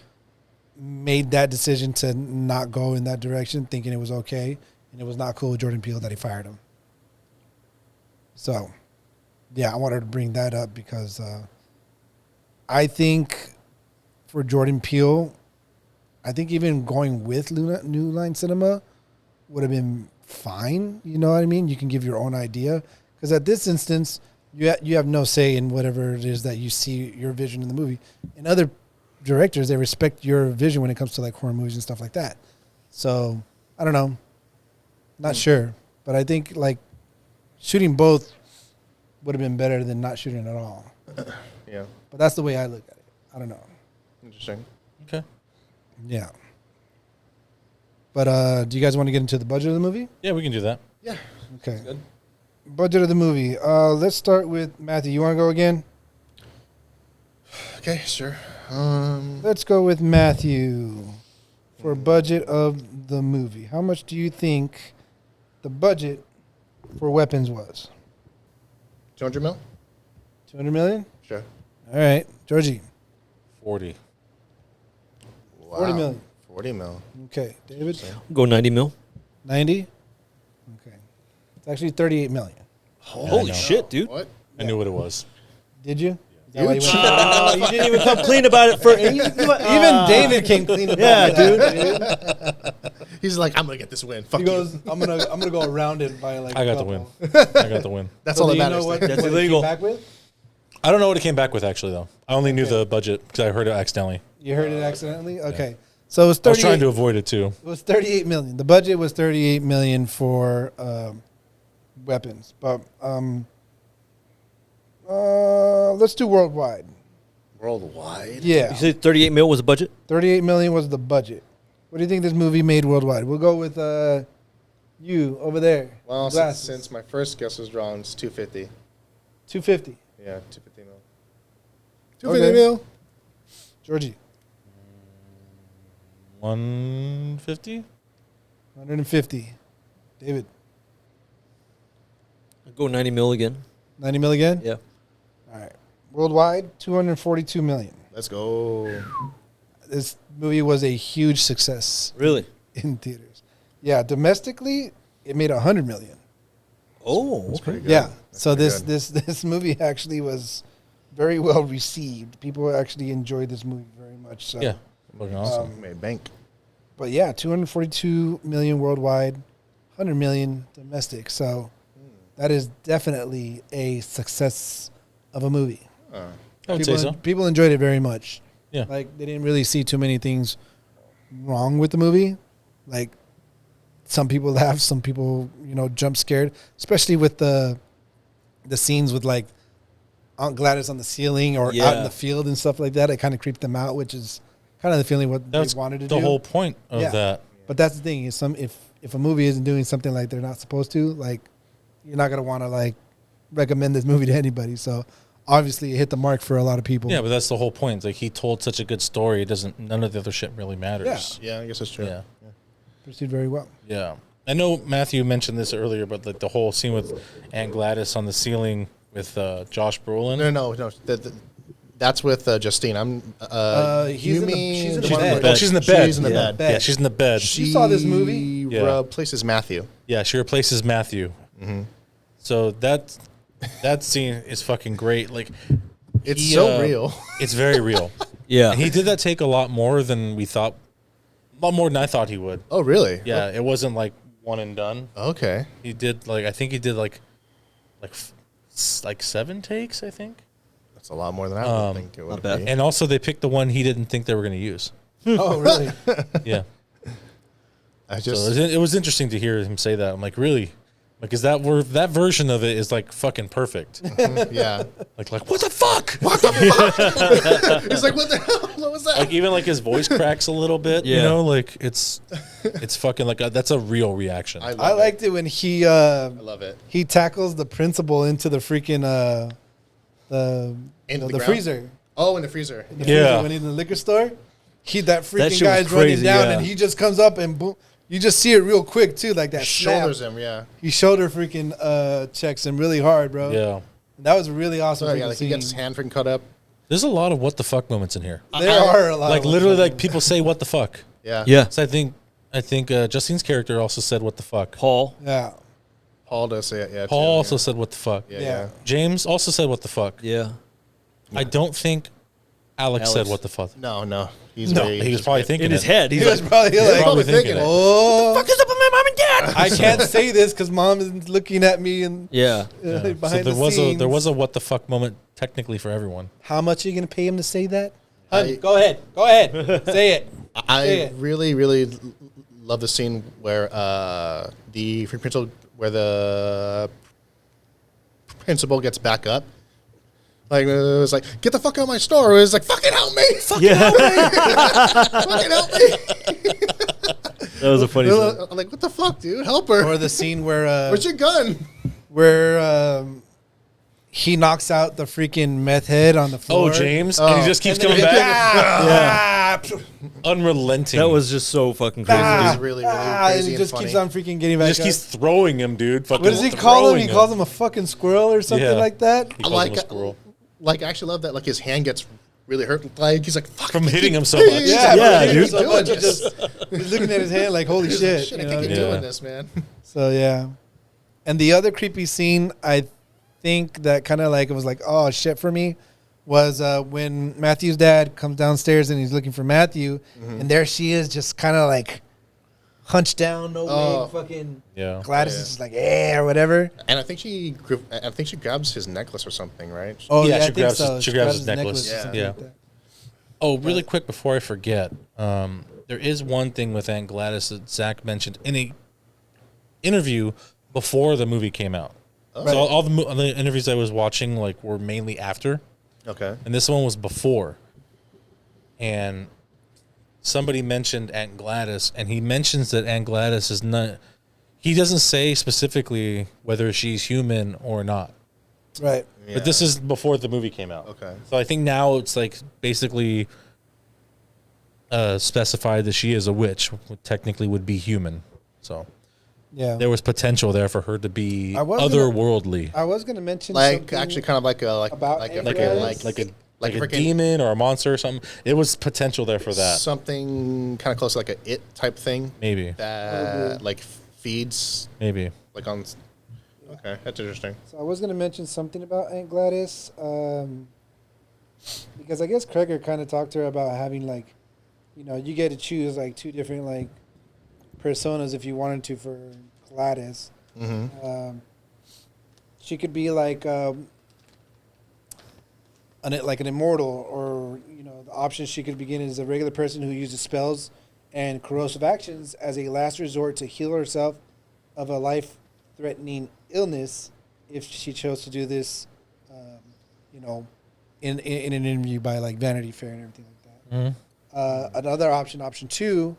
made that decision to not go in that direction, thinking it was okay, and it was not cool with Jordan Peele that he fired him. So, yeah, I wanted to bring that up because I think for Jordan Peele, I think even going with New Line Cinema would have been fine. You know what I mean? You can give your own idea. Because at this instance, you have no say in whatever it is that you see your vision in the movie. And other directors, they respect your vision when it comes to like horror movies and stuff like that. So, I don't know. Not sure. But I think like shooting both would have been better than not shooting at all. Yeah. But that's the way I look at it. I don't know. Interesting. Okay. Yeah. But do you guys want to get into the budget of the movie? Yeah, we can do that. Yeah. Okay. Budget of the movie. Let's start with Matthew. You want to go again? Okay, sure. Let's go with Matthew for budget of the movie. How much do you think the budget for weapons was? 200 mil? 200 million? Sure. All right. Georgie. 40. Wow. 40 million. 40 mil. Okay. David? Go 90 mil. 90? Okay. It's actually 38 million. Holy shit, dude. What? I knew what it was. Did you? You didn't even come clean about it for Even David came clean about it. dude. He's like, I'm gonna get this win. Fuck He you. goes, I'm gonna go around it by like. I got the couple. win. I got the win. That's So all do that you matters. know what, That's what it illegal. came back with? I don't know what it came back with actually though. I only knew the budget because I heard it accidentally. You heard it accidentally. Okay, so it was I was 38. trying to avoid it too. It was 38 million. The budget was 38 million for weapons, but let's do worldwide. Worldwide? Yeah, You said 38 mil was the budget? 38 million was the budget. What do you think this movie made worldwide? We'll go with you over there. Well, Glasses. since my first guess was wrong, it's 250. 250. Yeah, 250 mil. 250 mil. Georgie. 150. 150. David. Go 90 mil again. 90 mil again. Yeah. All right. Worldwide, 242 million. Let's go. This movie was a huge success Really? in theaters. Yeah, domestically, it made 100 million. Oh, That's pretty good. Yeah. That's So pretty this movie actually was very well received. People actually enjoyed this movie very much. So. Yeah, looking awesome. good. Made bank. But yeah, 242 million worldwide, 100 million domestic. So that is definitely a success of a movie. I would say so. People enjoyed it very much. Yeah. Like they didn't really see too many things wrong with the movie. Like some people laughed, some people, jump scared, especially with the scenes with like Aunt Gladys on the ceiling or out in the field and stuff like that. It kind of creeped them out, which is kind of the feeling what they wanted to do. The whole point of that. But that's the thing is if a movie isn't doing something like they're not supposed to, like you're not gonna want to like recommend this movie to anybody. So obviously it hit the mark for a lot of people. Yeah, but that's the whole point. Like he told such a good story, none of the other shit really matters. Yeah, I guess that's true. Yeah. Proceed very well. Yeah. I know Matthew mentioned this earlier, but like the whole scene with Aunt Gladys on the ceiling with Josh Brolin. No. That's with Justine. She's in the bed. Oh, she's in the bed. She's in the bed. Yeah, she's in the bed. You saw this movie? Yeah. Replaces Matthew. Yeah, she replaces Matthew. Mm-hmm. So that scene is fucking great. Like It's so real. It's very real. Yeah. And he did that take a lot more than we thought. A lot more than I thought he would. Oh, really? Yeah, it wasn't like one and done. Okay. He did I think he did like 7 takes, I think. That's a lot more than I would think it would be. And also they picked the one he didn't think they were going to use. Oh, really? Yeah. It was interesting to hear him say that. I'm like, really? Like, is that version of it is like fucking perfect? Yeah. Like what the fuck? What the fuck? He's like, what the hell? What was that? Like even like his voice cracks a little bit. Yeah. You know, like it's fucking like that's a real reaction. I liked it when he I love it. he tackles the principal into the freaking the freezer. Oh, in the freezer. Yeah. When he's in the liquor store, that freaking shit guy's was running crazy, down yeah. and he just comes up and boom. You just see it real quick too, like that. Shoulders snap. him, yeah. He shoulder freaking checks him really hard, bro. Yeah. That was a really awesome. So, yeah, like he gets his hand freaking cut up. There's a lot of what the fuck moments in here. There are a lot. Like of literally, like people say what the fuck. Yeah. Yeah. So I think Justine's character also said what the fuck. Paul. Yeah. Paul does say it, yeah. Paul too, also yeah. said what the fuck. Yeah. James also said what the fuck. Yeah. I don't think Alex said what the fuck. No. He was probably thinking In his it. head. He He's was like, probably like, probably thinking it. "Oh, fuck is up with my mom and dad? I can't say this because mom is looking at me and Yeah. behind So the scenes." there was a what the fuck moment technically for everyone. How much are you gonna pay him to say that? Go ahead, say it. I really, really love the scene where the principal gets back up. Like it was like, get the fuck out of my store. It was like, fucking help me, fucking help me, fucking help me. That was a funny scene. I'm like, what the fuck, dude? Help her. Or the scene where Where's your gun? where he knocks out the freaking meth head on the floor. Oh, James, and he just keeps And then coming he- back. Ah, Unrelenting. That was just so fucking crazy. It's really, really and crazy he and just funny. keeps on freaking getting He back just up. keeps throwing him, dude. Fucking What does he call him? He throwing calls him a fucking squirrel or something Yeah. like that. He calls him a squirrel. Like, I actually love that. Like, his hand gets really hurt. Like, he's like, fuck. From I hitting keep- him so much. Yeah, Yeah, dude. dude. So much, he's looking at his hand like, holy He's like, shit. shit, you I know can't what I keep mean? doing this, man. So yeah, and the other creepy scene I think that kind of like it was like oh shit for me was when Matthew's dad comes downstairs and he's looking for Matthew, and there she is just kind of like hunched down, no wig, fucking Yeah. Gladys is just like or whatever. And I think she grabs his necklace or something, right? Oh Yeah, yeah, she I think grabs so. his- she grabs his necklace. or something Yeah. like that. Oh, really quick before I forget, there is one thing with Aunt Gladys that Zach mentioned in a interview before the movie came out. Oh. So all the interviews I was watching like were mainly after, Okay. and this one was before. And somebody mentioned Aunt Gladys, and he mentions that Aunt Gladys is not. He doesn't say specifically whether she's human or not. Right. But this is before the movie came out. Okay. So I think now it's like basically specified that she is a witch, technically would be human. So Yeah. there was potential there for her to be I was gonna- otherworldly, I was gonna mention Like, something actually, kind of like a about like Aunt like Gladys? a freaking- demon or a monster or something. It was potential there for that. something kind of close to like a it type thing Maybe, that like feeds maybe. like on. Okay, that's interesting. So I was going to mention something about Aunt Gladys, because I guess Cregger kind of talked to her about having like, you get to choose like two different like personas if you wanted to for Gladys. Mm-hmm. She could be like like an immortal, or the option she could begin as a regular person who uses spells and corrosive actions as a last resort to heal herself of a life-threatening illness. If she chose to do this, in an interview by like Vanity Fair and everything like that. Another option 2,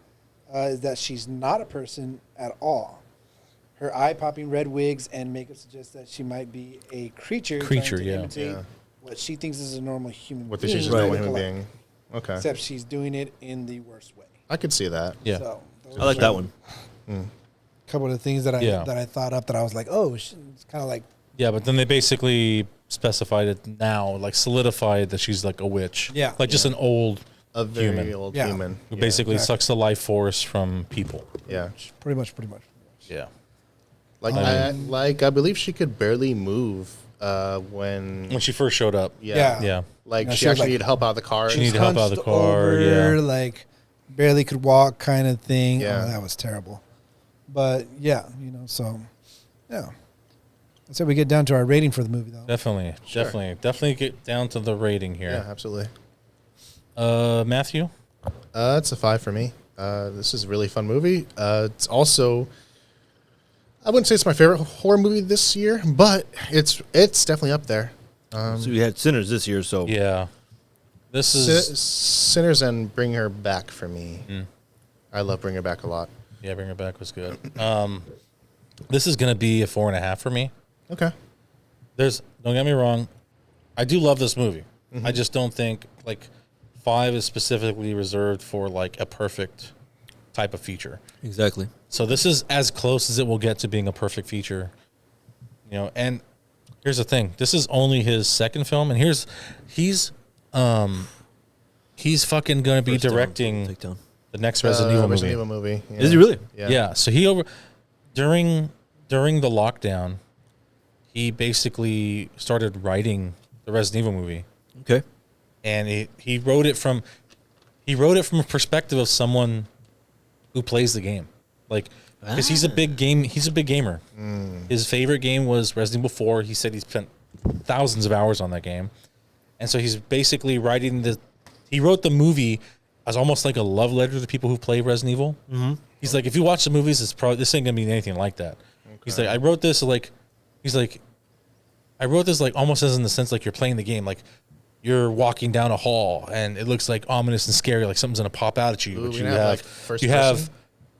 is that she's not a person at all. Her eye-popping red wigs and makeup suggest that she might be a creature trying to imitate what she thinks is a normal human What being. she's just a normal human being. Okay. Except she's doing it in the worst way. I could see that. Yeah. So, I like that one. A couple of the things that I thought up that I was like, oh, it's kind of like. Yeah, but then they basically specified it now, like solidified that she's like a witch. Yeah. Like just an old A very human old Yeah. human. who basically sucks the life force from people. Yeah. Pretty much. Yeah. Like I believe she could barely move when When she first showed up. yeah. Yeah. Like Yeah, she she was actually like- needed help out of the car. She needed help out of the Hunched car. over, Yeah. like barely could walk kind of thing. Yeah. Oh, that was terrible. But yeah, so yeah. So we get down to our rating for the movie though. Definitely get down to the rating Yeah, here. absolutely. Matthew? It's a 5 for me. This is a really fun movie. It's also, I wouldn't say it's my favorite horror movie this year, but it's definitely up there. So we had Sinners this year, so Yeah. This is Sinners and Bring Her Back for me. I love Bring Her Back a lot. yeah, Bring Her Back was good. This is gonna be a 4.5 for me. Okay. Don't get me wrong, I do love this movie. I just don't think like 5 is specifically reserved for like a perfect type of feature. exactly. So this is as close as it will get to being a perfect feature. And here's the thing. This is only his second film, and he's fucking gonna be directing Takedown. the next Resident Evil movie. Resident Evil movie. Yeah. Is he really? Yeah. So during the lockdown, he basically started writing the Resident Evil movie, Okay. and he wrote it from a perspective of someone who plays the game, like because he's a big gamer. His favorite game was Resident Evil 4. He said he spent thousands of hours on that game, and so he's basically he wrote the movie as almost like a love letter to people who play Resident Evil. He's like, if you watch the movies, this ain't gonna be anything like that. He's like, I wrote this like almost as in the sense like you're playing the game, like you're walking down a hall and it looks like ominous and scary, like something's gonna pop out at you. Ooh, But we you have, have like, first you person? have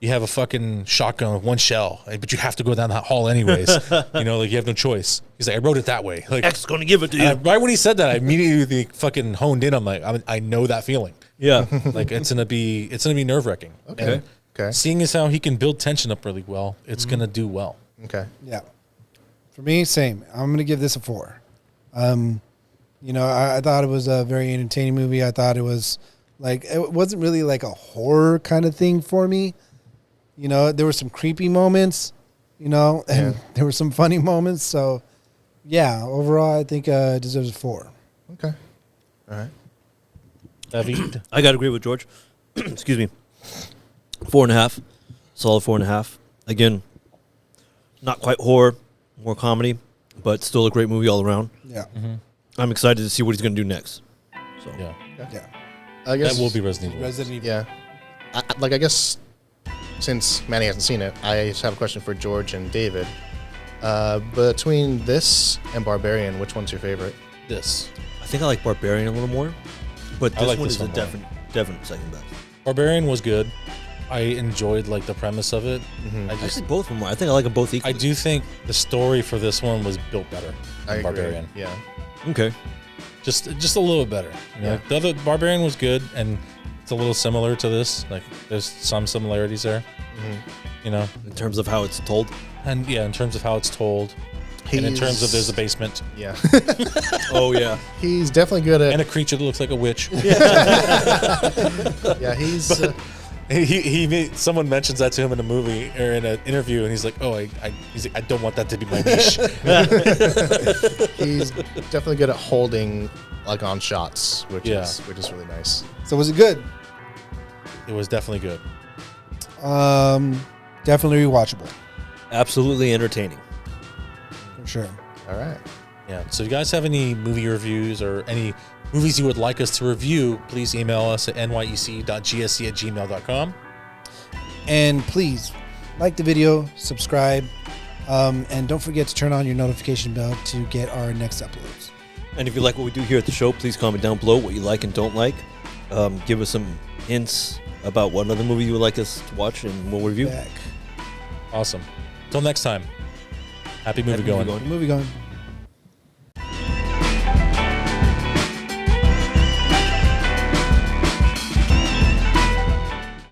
you have a fucking shotgun with one shell, but you have to go down that hall anyways. Like you have no choice. He's like, I wrote it that way. Like X gonna give it to you. right when he said that, I immediately fucking honed in. I'm like, I know that feeling. Yeah. Like it's gonna be nerve wracking. Okay. Okay. Seeing as how he can build tension up really well, it's gonna do well. Okay. Yeah. For me, same. I'm going to give this a 4. I thought it was a very entertaining movie. I thought it was like, it wasn't really like a horror kind of thing for me. There were some creepy moments, and there were some funny moments. So, yeah, overall, I think it deserves a 4. Okay. All right. David, I got to agree with George. Excuse me. 4.5. Solid 4.5. Again, not quite horror, more comedy, but still a great movie all around. Yeah. I'm excited to see what he's going to do next. So yeah, Yeah. I guess that will be Resident Evil. Resident Evil. Yeah. I guess since Manny hasn't seen it, I just have a question for George and David. Between this and Barbarian, which one's your favorite? This I think I like Barbarian a little more, but I this like one this is a one more. definite second best. Barbarian was good. I enjoyed like the premise of it. I just Actually, both of them. I think I like them both I equally. do think the story for this one was built better I than agree. Barbarian. Yeah. Okay. Just a little better. Yeah. The other Barbarian was good, and it's a little similar to this. Like there's some similarities there. In terms of how it's told. And yeah, in terms of how it's told, and in terms of there's a basement Yeah. Oh yeah. He's definitely good at. and a creature that looks like a witch. Yeah, he's. Someone mentions that to him in a movie or in an interview, and he's like, "Oh, he's like, I don't want that to be my niche." He's definitely good at holding like on shots, which Yeah. is really nice. So was it good? It was definitely good. Definitely rewatchable Absolutely entertaining. for sure. All right. Yeah. So, you guys have any movie reviews or any movies you would like us to review, please email us at nyec.gsc@gmail.com. And please like the video, subscribe, and don't forget to turn on your notification bell to get our next uploads. And if you like what we do here at the show, please comment down below what you like and don't like. Give us some hints about what other movie you would like us to watch, and we'll review. Back. Awesome. Till next time. Happy movie going. Movie going.